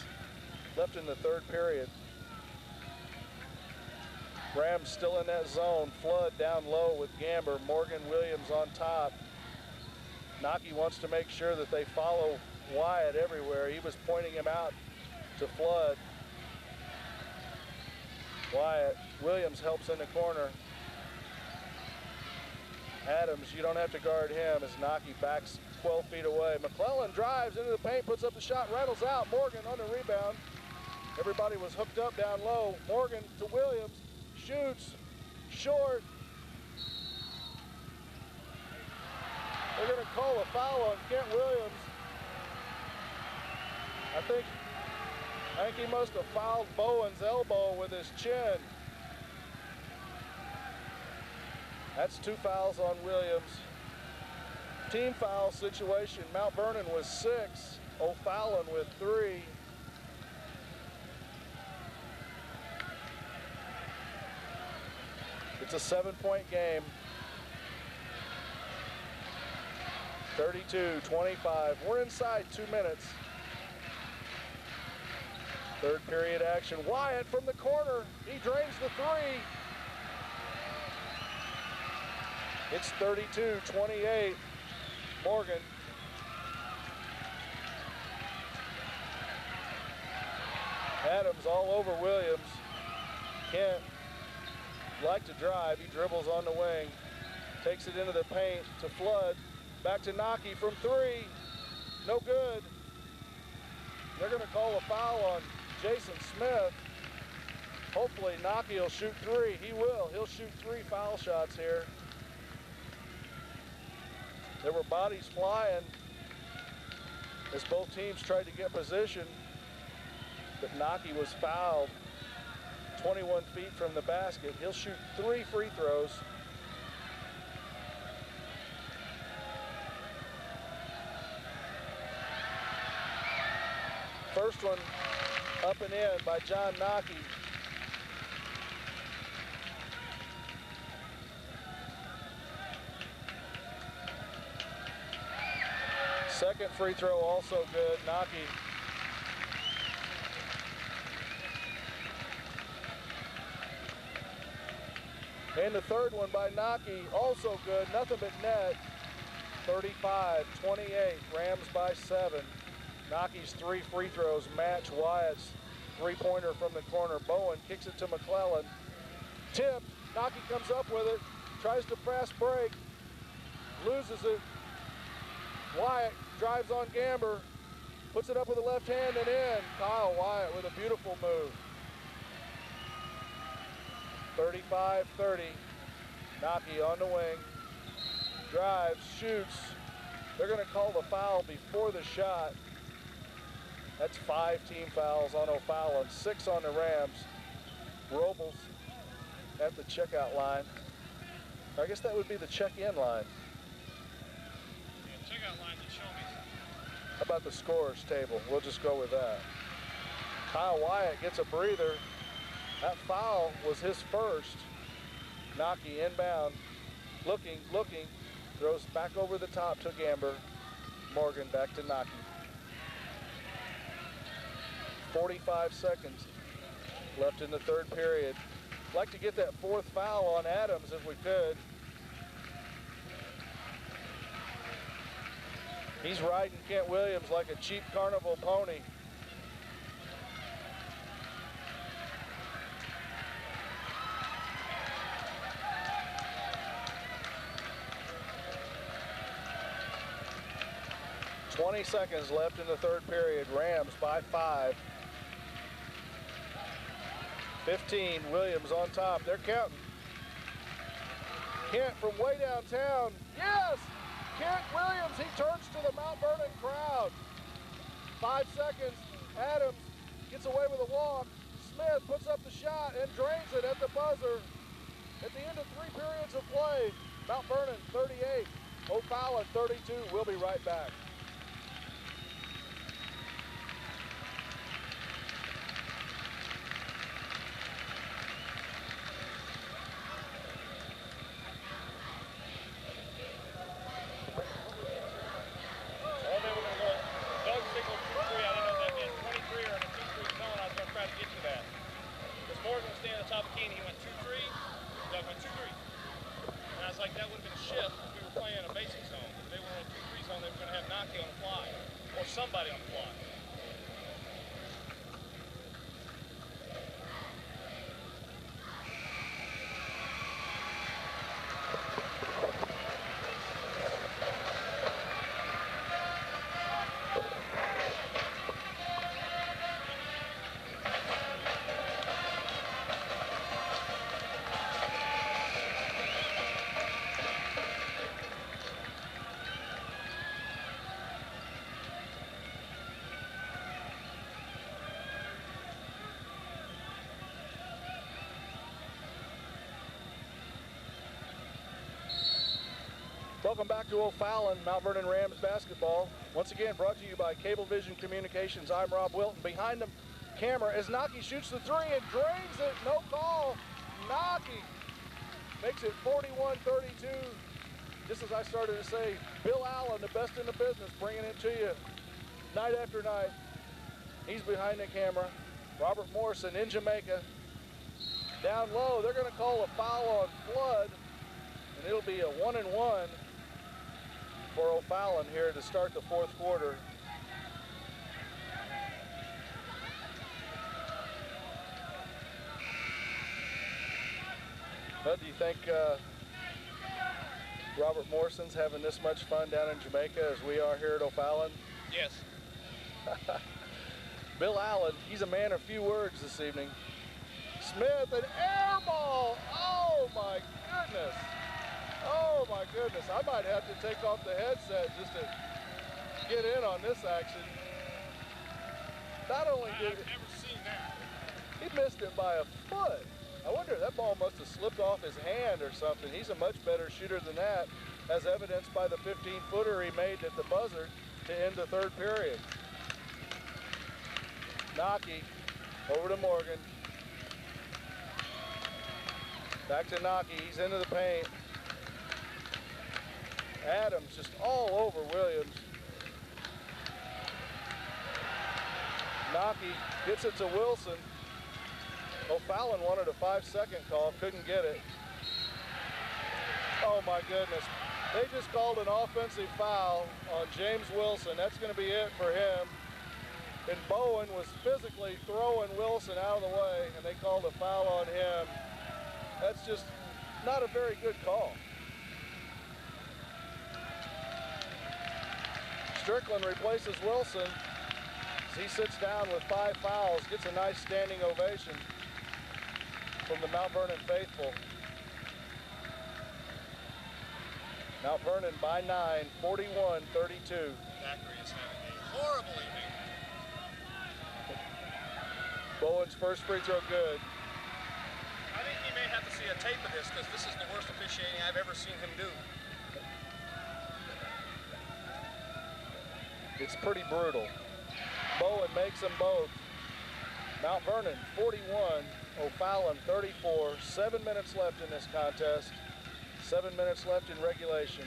left in the third period. Rams still in that zone. Flood down low with Gamber. Morgan Williams on top. Nocky wants to make sure that they follow Wyatt everywhere. He was pointing him out to Flood. Wyatt. Williams helps in the corner. Adams, you don't have to guard him as Nocky backs 12 feet away. McClellan drives into the paint, puts up the shot, rattles out. Morgan on the rebound. Everybody was hooked up down low. Morgan to Williams. Shoots, short. They're going to call a foul on Kent Williams. I think he must have fouled Bowen's elbow with his chin. That's 2 fouls on Williams. Team foul situation. Mount Vernon with 6, Ofallon with 3. It's a 7-point game. 32-25. We're inside 2 minutes. Third period action. Wyatt from the corner. He drains the three. It's 32-28. Morgan. Adams all over Williams. Kent like to drive. He dribbles on the wing. Takes it into the paint to Flood. Back to Naki from three. No good. They're going to call a foul on Jason Smith. Hopefully Naki will shoot three. He will. He'll shoot 3 foul shots here. There were bodies flying as both teams tried to get position, but Naki was fouled 21 feet from the basket. He'll shoot 3 free throws. First one up and in by John Naki. Second free throw also good, Naki. And the third one by Naki, also good, nothing but net. 35-28, Rams by 7. Naki's 3 free throws match Wyatt's three-pointer from the corner. Bowen kicks it to McClellan. Tip, Naki comes up with it, tries to fast break, loses it. Wyatt drives on Gamber, puts it up with the left hand and in. Kyle Wyatt with a beautiful move. 35-30, Naki on the wing, drives, shoots. They're gonna call the foul before the shot. That's 5 team fouls on Ofallon, 6 on the Rams. Robles at the checkout line. I guess that would be the check-in line. Yeah, checkout line that show me. How about the scorer's table? We'll just go with that. Kyle Wyatt gets a breather. That foul was his first. Naki inbound, looking, throws back over the top to Gamber. Morgan back to Naki. 45 seconds left in the third period. Like to get that 4th foul on Adams if we could. He's riding Kent Williams like a cheap carnival pony. $20 seconds left in the third period. Rams by 5. 15, Williams on top. They're counting. Kent from way downtown. Yes! Kent Williams, he turns to the Mount Vernon crowd. 5 seconds. Adams gets away with a walk. Smith puts up the shot and drains it at the buzzer. At the end of 3 periods of play, Mount Vernon 38, Ofallon 32. We'll be right back. Somebody on the fly. Welcome back to Ofallon, Mount Vernon Rams basketball. Once again, brought to you by Cablevision Communications. I'm Rob Wilton. Behind the camera as Naki shoots the 3 and drains it. No call. Naki makes it 41-32. Just as I started to say, Bill Allen, the best in the business, bringing it to you night after night. He's behind the camera. Robert Morrison in Jamaica. Down low, they're going to call a foul on Flood, and it'll be a 1-and-1 for Ofallon here to start the fourth quarter. But do you think Robert Morrison's having this much fun down in Jamaica as we are here at Ofallon? Yes. Bill Allen, he's a man of few words this evening. Smith, an air ball! Oh my goodness! Oh my goodness! I might have to take off the headset just to get in on this action. Not only did I've never seen that. he missed it by a foot. I wonder, that ball must have slipped off his hand or something. He's a much better shooter than that, as evidenced by the 15-footer he made at the buzzer to end the third period. Naki over to Morgan. Back to Naki, he's into the paint. Adams just all over Williams. Naki gets it to Wilson. Ofallon wanted a 5-second call, couldn't get it. Oh my goodness. They just called an offensive foul on James Wilson. That's going to be it for him. And Bowen was physically throwing Wilson out of the way, and they called a foul on him. That's just not a very good call. Strickland replaces Wilson as he sits down with 5 fouls, gets a nice standing ovation from the Mount Vernon faithful. Mount Vernon by 9, 41-32. Zachary is having a horrible evening. Bowen's first free throw good. I think he may have to see a tape of this because this is the worst officiating I've ever seen him do. It's pretty brutal. Bowen makes them both. Mount Vernon 41, Ofallon 34. 7 minutes left in this contest. 7 minutes left in regulation.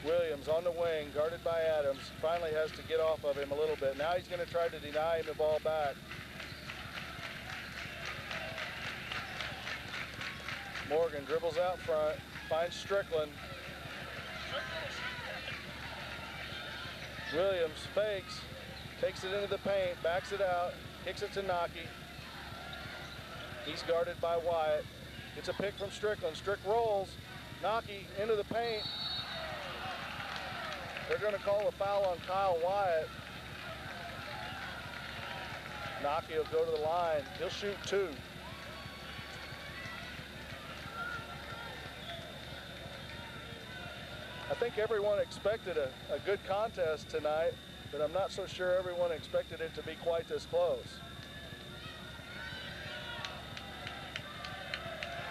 Williams on the wing, guarded by Adams. Finally has to get off of him a little bit. Now he's going to try to deny him the ball back. Morgan dribbles out front, finds Strickland. Williams fakes, takes it into the paint, backs it out, kicks it to Naki. He's guarded by Wyatt. It's a pick from Strickland. Strick rolls, Naki into the paint. They're going to call a foul on Kyle Wyatt. Naki will go to the line. He'll shoot 2. I think everyone expected a good contest tonight, but I'm not so sure everyone expected it to be quite this close.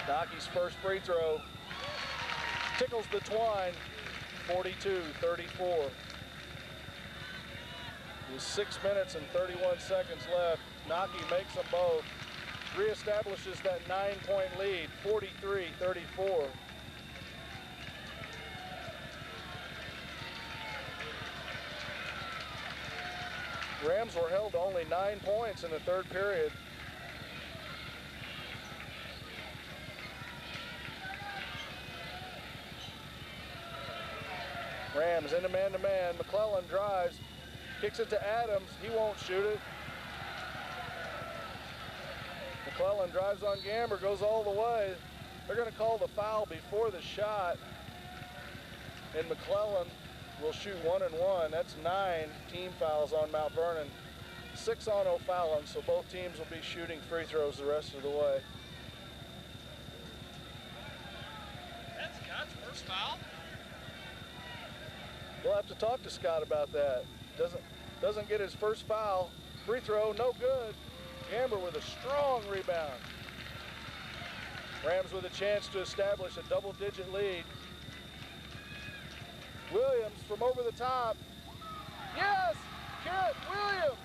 Naki's first free throw tickles the twine, 42-34. With 6 minutes and 31 seconds left, Naki makes them both, reestablishes that 9-point lead, 43-34. Rams were held to only 9 points in the third period. Rams into man-to-man. McClellan drives, kicks it to Adams. He won't shoot it. McClellan drives on Gamber, goes all the way. They're going to call the foul before the shot. And McClellan will shoot 1-and-1. That's 9 team fouls on Mount Vernon. 6 on Ofallon, so both teams will be shooting free throws the rest of the way. That's Scott's first foul? We'll have to talk to Scott about that. Doesn't get his first foul. Free throw, no good. Gamber with a strong rebound. Rams with a chance to establish a double-digit lead. Williams from over the top. Yes! Kent Williams!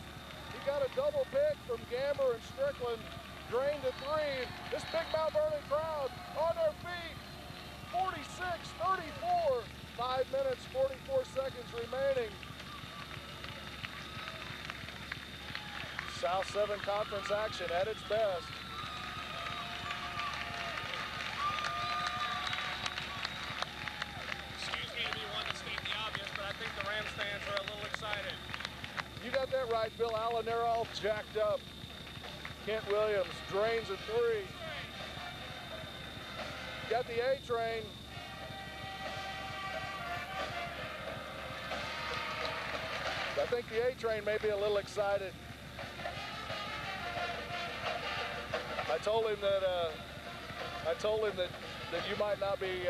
He got a double pick from Gamber and Strickland. Drained a 3. This big Mount Vernon crowd on their feet. 46-34. 5 minutes, 44 seconds remaining. South 7 Conference action at its best. Excuse me to be one to state the obvious, but I think the Rams fans are a little excited. You got that right, Bill Allen. They're all jacked up. Kent Williams drains a three. Got the A train. I think the A train may be a little excited. I told him that you might not be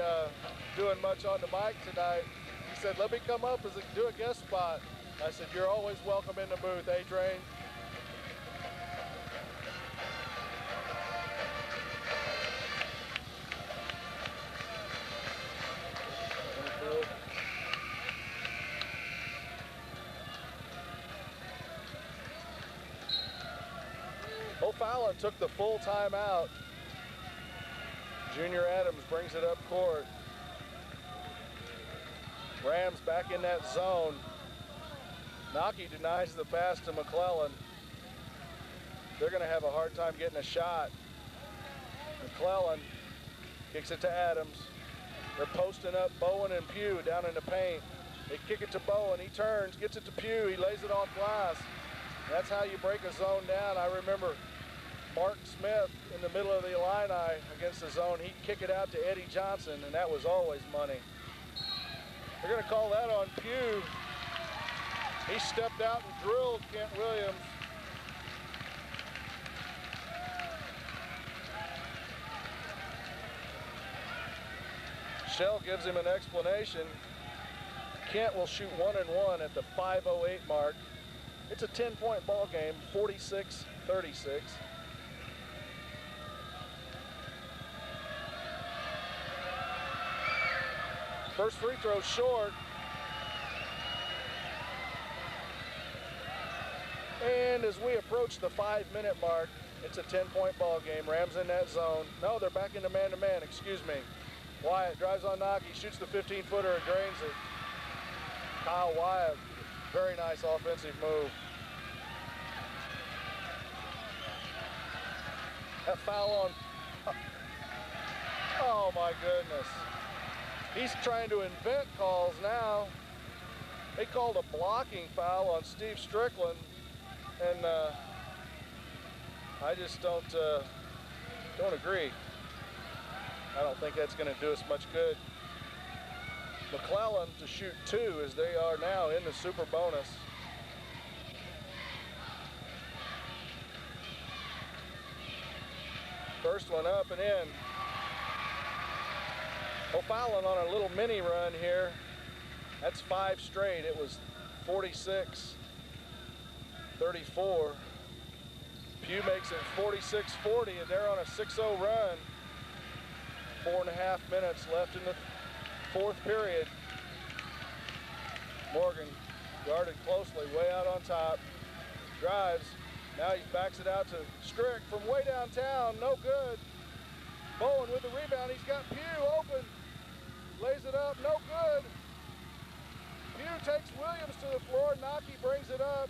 doing much on the mic tonight. He said, "Let me come up as do a guest spot." I said, "You're always welcome in the booth, A train." Ofallon took the full timeout. Junior Adams brings it up court. Rams back in that zone. Nocky denies the pass to McClellan. They're going to have a hard time getting a shot. McClellan kicks it to Adams. They're posting up Bowen and Pugh down in the paint. They kick it to Bowen. He turns, gets it to Pugh. He lays it off glass. That's how you break a zone down. I remember Mark Smith in the middle of the Illini against the zone. He'd kick it out to Eddie Johnson, and that was always money. They're going to call that on Pugh. He stepped out and drilled Kent Williams. Shell gives him an explanation. Kent will shoot 1 and 1 at the 5:08 mark. It's a 10-point ball game, 46-36. First free throw short. And as we approach the 5-minute mark, it's a 10-point ball game. Rams in that zone. No, they're back into man-to-man, excuse me. Wyatt drives on Nocky, shoots the 15-footer and drains it. Kyle Wyatt, very nice offensive move. That foul on, oh my goodness. He's trying to invent calls now. They called a blocking foul on Steve Strickland, and I just don't agree. I don't think that's going to do us much good. McClellan to shoot 2 as they are now in the super bonus. First one up and in. Ofallon on a little mini run here. That's 5 straight. It was 46-34. Pugh makes it 46-40, and they're on a 6-0 run. 4.5 minutes left in the 4th period. Morgan guarded closely, way out on top. Drives. Now he backs it out to Strick from way downtown. No good. Bowen with the rebound. He's got Pugh open. Lays it up. No good. Pugh takes Williams to the floor. Nocky brings it up.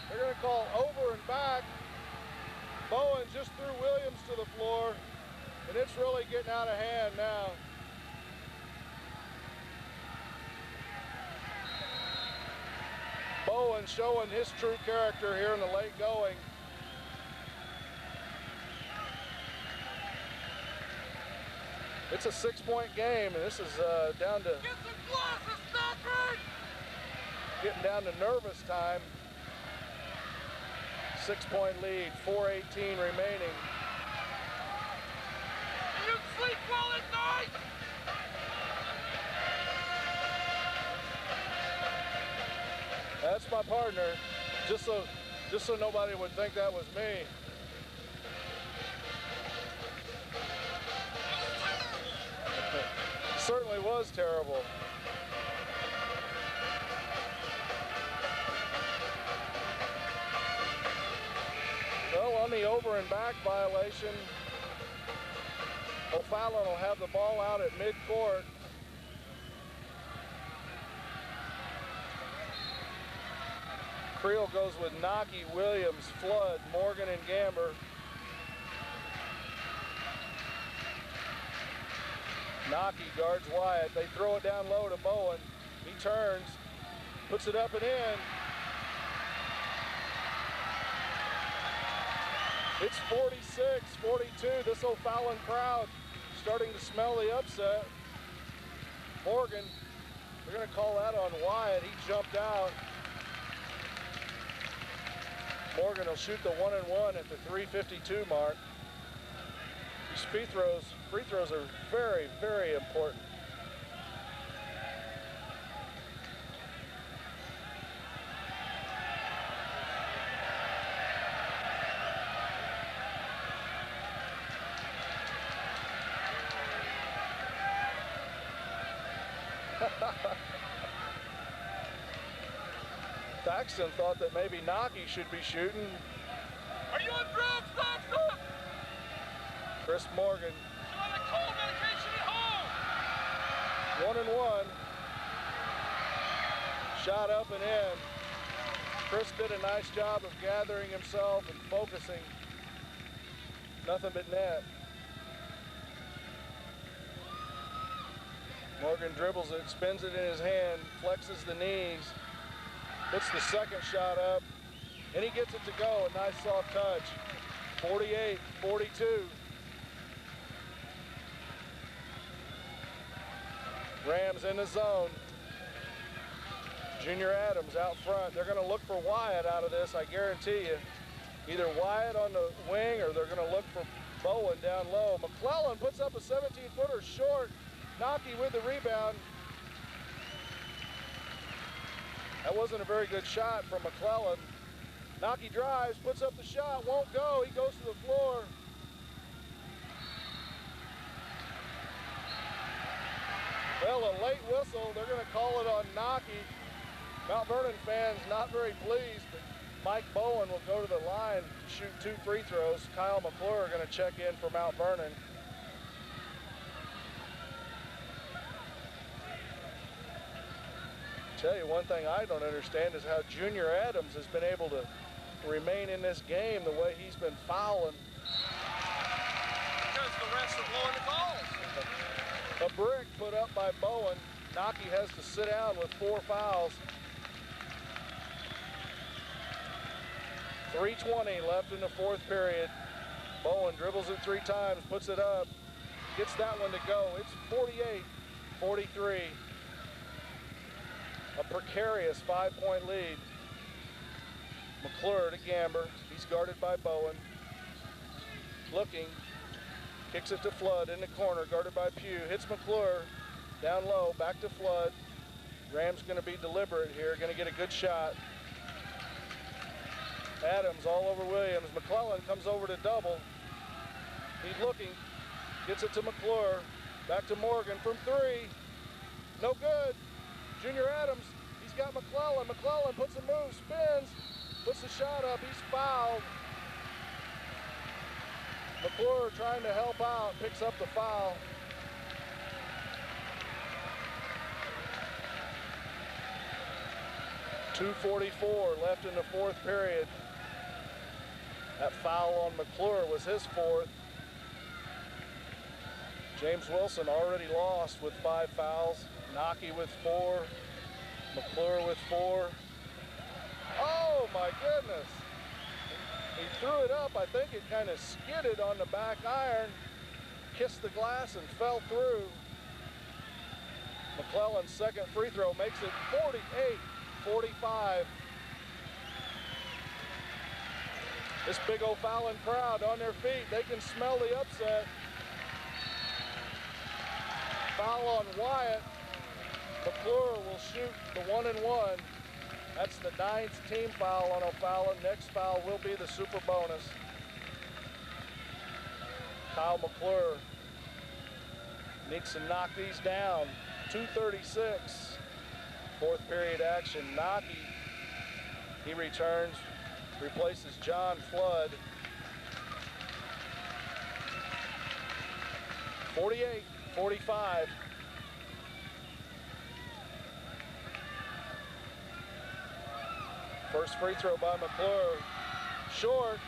They're going to call over and back. Bowen just threw Williams to the floor. And it's really getting out of hand now. Bowen showing his true character here in the late going. It's a 6-point game, and this is down to getting down to nervous time. 6-point lead, 4:18 remaining. You sleep well at night? That's my partner, just so nobody would think that was me. Certainly was terrible. Well, on the over and back violation, Ofallon will have the ball out at midcourt. Creel goes with Nocky, Williams, Flood, Morgan, and Gamber. Nocky guards Wyatt. They throw it down low to Bowen. He turns, puts it up and in. It's 46-42. This Ofallon crowd starting to smell the upset. Morgan, they're going to call that on Wyatt. He jumped out. Morgan will shoot the 1-and-1 at the 3:52 mark. These free throws are very, very important. Thaxton thought that maybe Nocky should be shooting. Are you on drugs? Stop! Chris Morgan. Should I call medication at home? 1-and-1. Shot up and in. Chris did a nice job of gathering himself and focusing. Nothing but net. Morgan dribbles it, spins it in his hand, flexes the knees, puts the second shot up, and he gets it to go. A nice soft touch. 48-42. Rams in the zone. Junior Adams out front. They're going to look for Wyatt out of this, I guarantee you. Either Wyatt on the wing or they're going to look for Bowen down low. McClellan puts up a 17-footer short. Nocky with the rebound. That wasn't a very good shot from McClellan. Nocky drives, puts up the shot, won't go. He goes to the floor. Well, a late whistle. They're going to call it on Nocky. Mount Vernon fans not very pleased, but Mike Bowen will go to the line to shoot 2 free throws. Kyle McClure going to check in for Mount Vernon. Tell you one thing I don't understand is how Junior Adams has been able to remain in this game the way he's been fouling. Because the refs are blowing the calls. A brick put up by Bowen. Nocky has to sit down with 4 fouls. 3:20 left in the 4th period. Bowen dribbles it 3 times, puts it up, gets that one to go. It's 48-43. A precarious 5-point lead. McClure to Gamber. He's guarded by Bowen. Looking. Kicks it to Flood in the corner, guarded by Pugh. Hits McClure. Down low, back to Flood. Rams going to be deliberate here. Going to get a good shot. Adams all over Williams. McClellan comes over to double. He's looking. Gets it to McClure. Back to Morgan from 3. No good. Junior Adams, he's got McClellan. McClellan puts a move, spins, puts the shot up. He's fouled. McClure trying to help out, picks up the foul. .244 left in the 4th period. That foul on McClure was his 4th. James Wilson already lost with 5 fouls. Nocky with 4. McClure with 4. Oh my goodness. He threw it up. I think it kind of skidded on the back iron, kissed the glass and fell through. McClellan's second free throw makes it 48-45. This big Ofallon crowd on their feet, they can smell the upset. Foul on Wyatt. McClure will shoot the 1-and-1. That's the 9th team foul on Ofallon. Next foul will be the super bonus. Kyle McClure needs to knock these down. 2:36, 4th period action. Nocky, he returns, replaces John Flood. 48-45. First free throw by McClure. Short.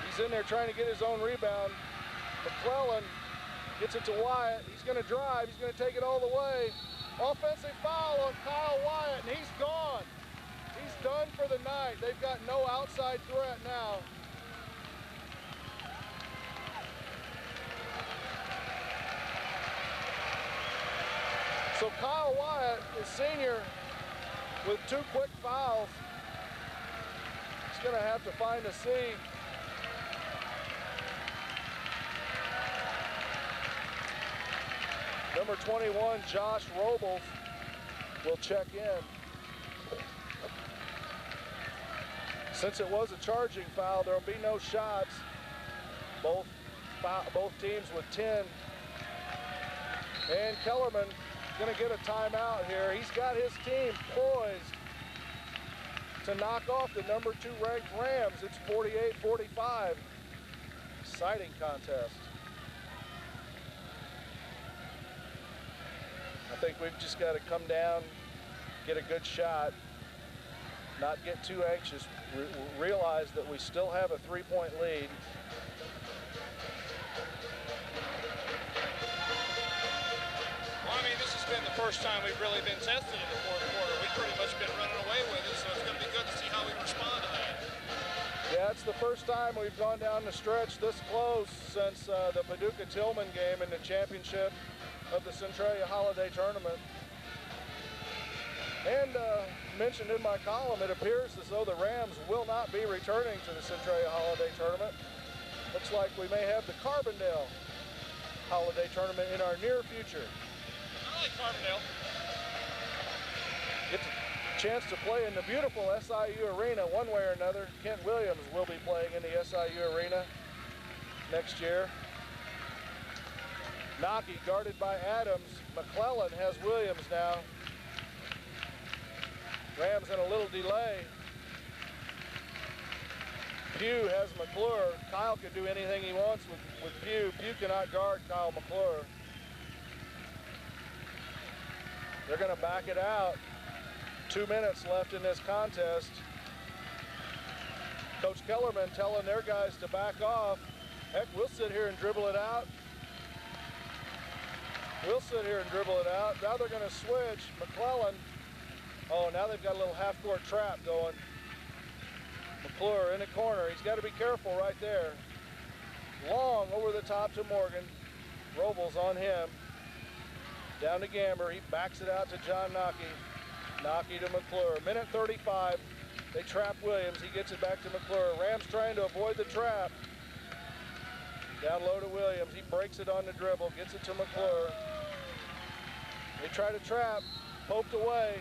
He's in there trying to get his own rebound. McClellan gets it to Wyatt. He's going to drive. He's going to take it all the way. Offensive foul on Kyle Wyatt, and he's gone. He's done for the night. They've got no outside threat now. So Kyle Wyatt is senior with 2 quick fouls. He's going to have to find a seat. Number 21, Josh Robles, will check in. Since it was a charging foul, there will be no shots. Both teams with 10. And Kellerman going to get a timeout here. He's got his team poised to knock off the number 2 ranked Rams. It's 48-45. Exciting contest. I think we've just got to come down, get a good shot, not get too anxious, realize that we still have a 3-point lead. Well, I mean, this has been the first time we've really been tested in the fourth quarter. We've pretty much been running away with it, so it's going to be good to see how we respond to that. Yeah, it's the first time we've gone down the stretch this close since the Paducah-Tillman game in the championship of the Centralia Holiday Tournament. And mentioned in my column, it appears as though the Rams will not be returning to the Centralia Holiday Tournament. Looks like we may have the Carbondale Holiday Tournament in our near future. I like Carbondale. Get a chance to play in the beautiful SIU Arena one way or another. Kent Williams will be playing in the SIU Arena next year. Nocky guarded by Adams. McClellan has Williams now. Rams in a little delay. Pugh has McClure. Kyle can do anything he wants with Pugh. Pugh cannot guard Kyle McClure. They're going to back it out. 2 minutes left in this contest. Coach Kellerman telling their guys to back off. Heck, we'll sit here and dribble it out. We'll sit here and dribble it out. Now they're going to switch. McClellan. Oh, now they've got a little half-court trap going. McClure in the corner. He's got to be careful right there. Long over the top to Morgan. Robles on him. Down to Gamber. He backs it out to John Nocky. Nocky to McClure. Minute 35. They trap Williams. He gets it back to McClure. Rams trying to avoid the trap. Down low to Williams. He breaks it on the dribble. Gets it to McClure. They try to trap. Poked away.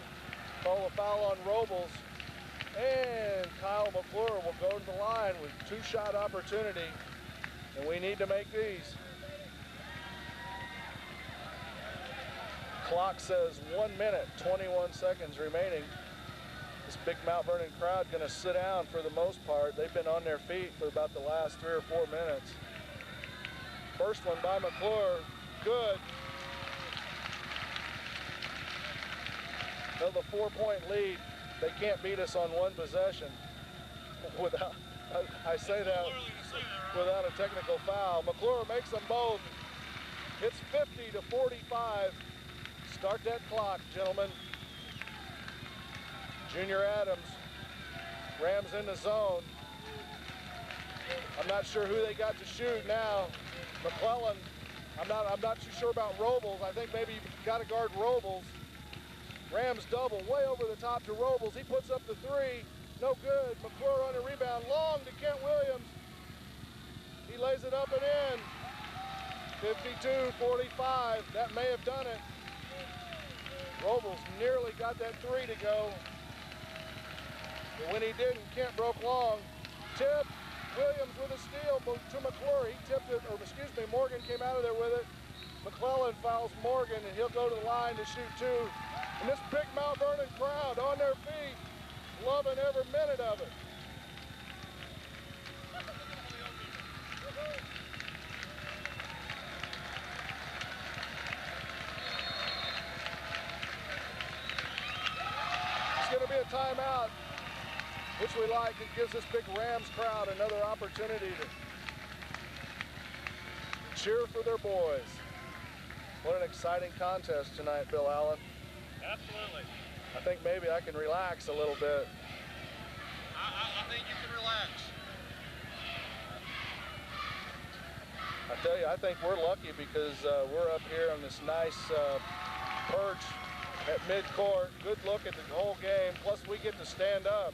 Call a foul on Robles. And Kyle McClure will go to the line with 2-shot opportunity. And we need to make these. Clock says 1 minute, 21 seconds remaining. This big Mount Vernon crowd going to sit down for the most part. They've been on their feet for about the last 3 or 4 minutes. First one by McClure, good. Now the 4-point lead, they can't beat us on one possession without, I say that without a technical foul. McClure makes them both. It's 50-45. Start that clock, gentlemen. Junior Adams, Rams in the zone. I'm not sure who they got to shoot now. McClellan, I'm not too sure about Robles. I think maybe you've got to guard Robles. Rams double, way over the top to Robles. He puts up the 3, no good. McClure on a rebound, long to Kent Williams. He lays it up and in. 52-45, that may have done it. Robles nearly got that 3 to go. But when he didn't, Kent broke long. Tip, Williams with a steal to McClure. He tipped it, or excuse me, Morgan came out of there with it. McClellan fouls Morgan, and he'll go to the line to shoot 2. And this big Mount Vernon crowd on their feet, loving every minute of it. It's going to be a timeout. which we like. It gives this big Rams crowd another opportunity to cheer for their boys. What an exciting contest tonight, Bill Allen. Absolutely. I think maybe I can relax a little bit. I think you can relax. I tell you, I think we're lucky because we're up here on this nice perch at mid-court. Good look at the whole game, plus we get to stand up.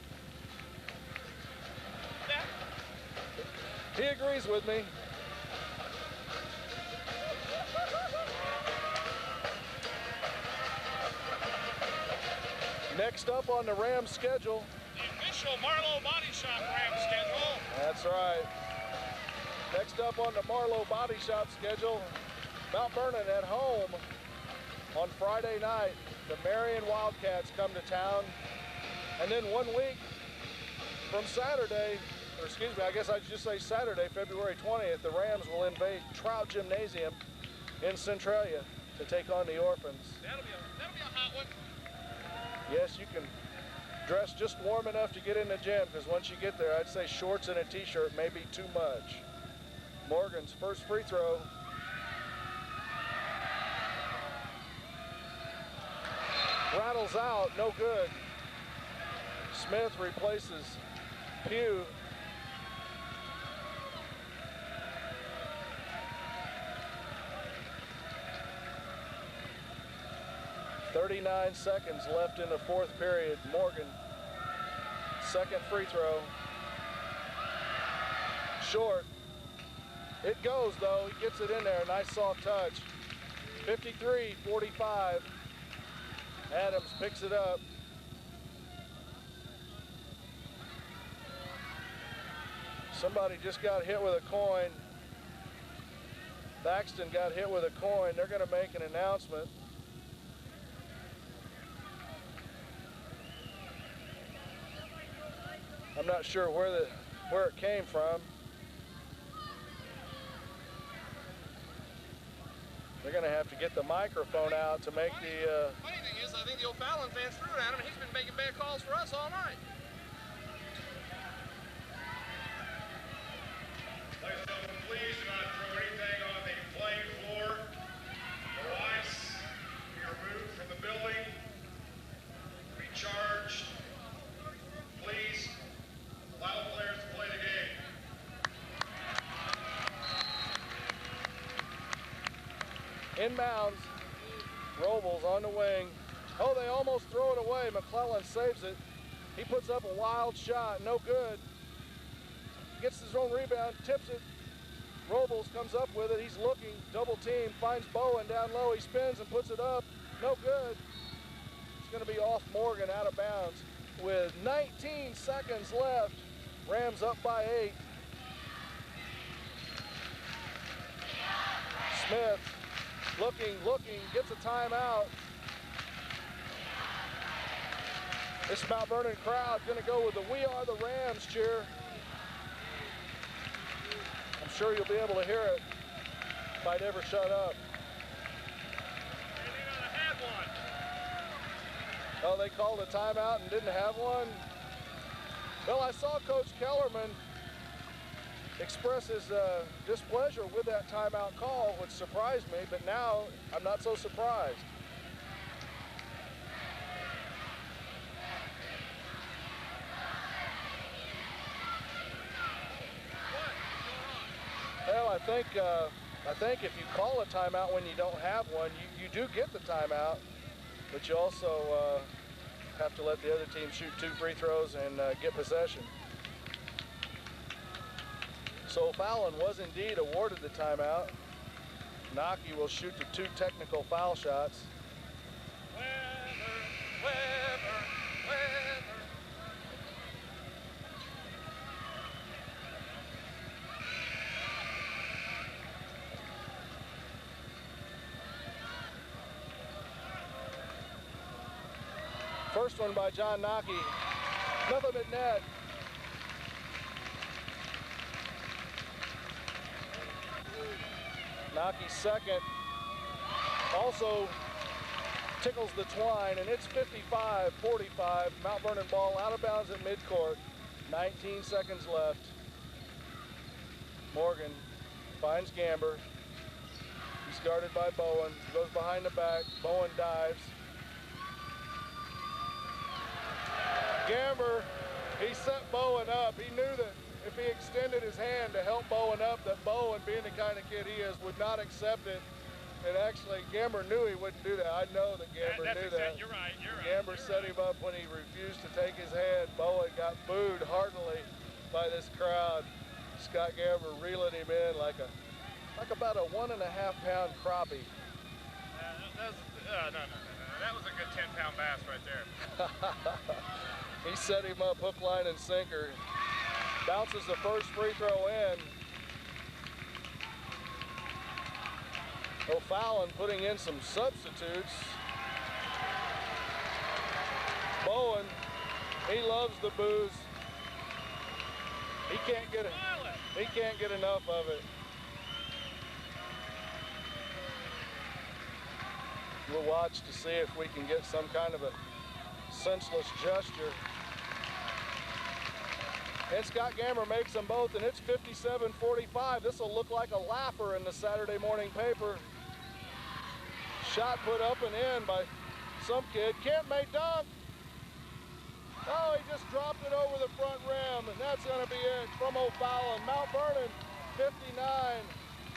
He agrees with me. Next up on the Rams schedule. The official Marlowe Body Shop Rams schedule. That's right. Next up on the Marlowe Body Shop schedule, Mount Vernon at home on Friday night. The Marion Wildcats come to town. And then 1 week from Saturday, or excuse me, I guess I should just say Saturday, February 20th, the Rams will invade Trout Gymnasium in Centralia to take on the Orphans. That'll be a hot one. Yes, you can dress just warm enough to get in the gym, because once you get there, I'd say shorts and a t-shirt may be too much. Morgan's first free throw. Rattles out, no good. Smith replaces Pugh. .39 seconds left in the fourth period. Morgan, second free throw. Short. It goes though, he gets it in there, nice soft touch. 53-45. Adams picks it up. Somebody just got hit with a coin. Thaxton got hit with a coin. They're gonna make an announcement. I'm not sure where it came from. They're going to have to get the microphone out to make the... Funny thing is, I think the Ofallon fans threw it at him, and he's been making bad calls for us all night. Ladies and gentlemen, please do not throw anything on the playing floor. The lights be removed from the building. Be charged. Please allow players to play the game. Inbounds. Robles on the wing. Oh, they almost throw it away. McClellan saves it. He puts up a wild shot. No good. Gets his own rebound, tips it. Robles comes up with it. He's looking, double team, finds Bowen down low. He spins and puts it up. No good. It's going to be off Morgan, out of bounds. With 19 seconds left, Rams up by 8. Smith looking, gets a timeout. This Mount Vernon crowd going to go with the "We Are the Rams" cheer. I'm sure you'll be able to hear it if I'd ever shut up. And they gotta have one. Oh, they called a timeout and didn't have one? Well, I saw Coach Kellerman express his displeasure with that timeout call, which surprised me, but now I'm not so surprised. Well, I think if you call a timeout when you don't have one, you do get the timeout, but you also have to let the other team shoot 2 free throws and get possession. So Ofallon was indeed awarded the timeout. Naki will shoot the 2 technical foul shots. Weber. First one by John Naki. Nothing but net. Naki's second also tickles the twine, and it's 55-45. Mount Vernon ball out of bounds at midcourt. 19 seconds left. Morgan finds Gamber. He's guarded by Bowen. Goes behind the back. Bowen dives. Gamber, he set Bowen up. He knew that if he extended his hand to help Bowen up, that Bowen, being the kind of kid he is, would not accept it. And actually, Gamber knew he wouldn't do that. I know that Gamber knew that. You're right, Gamber set him up when he refused to take his hand. Bowen got booed heartily by this crowd. Scott Gamber reeling him in like about a 1.5 pound crappie. No. That was a good 10-pound bass right there. He set him up hook, line, and sinker. Bounces the first free throw in. Ofallon putting in some substitutes. Bowen, he loves the booze. He can't get enough of it. We'll watch to see if we can get some kind of a senseless gesture. And Scott Gamber makes them both, and it's 57-45. This will look like a laugher in the Saturday morning paper. Shot put up and in by some kid. Kemp may dunk. Oh, he just dropped it over the front rim, and that's going to be it from Ofallon. Mount Vernon, 59.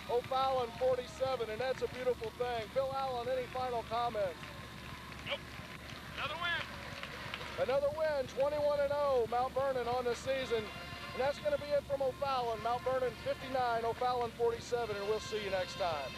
Ofallon, 47, and that's a beautiful thing. Bill Allen, any final comments? Nope. Another win. Another win, 21-0, Mount Vernon on the season. And that's going to be it from Ofallon. Mount Vernon 59, Ofallon 47, and we'll see you next time.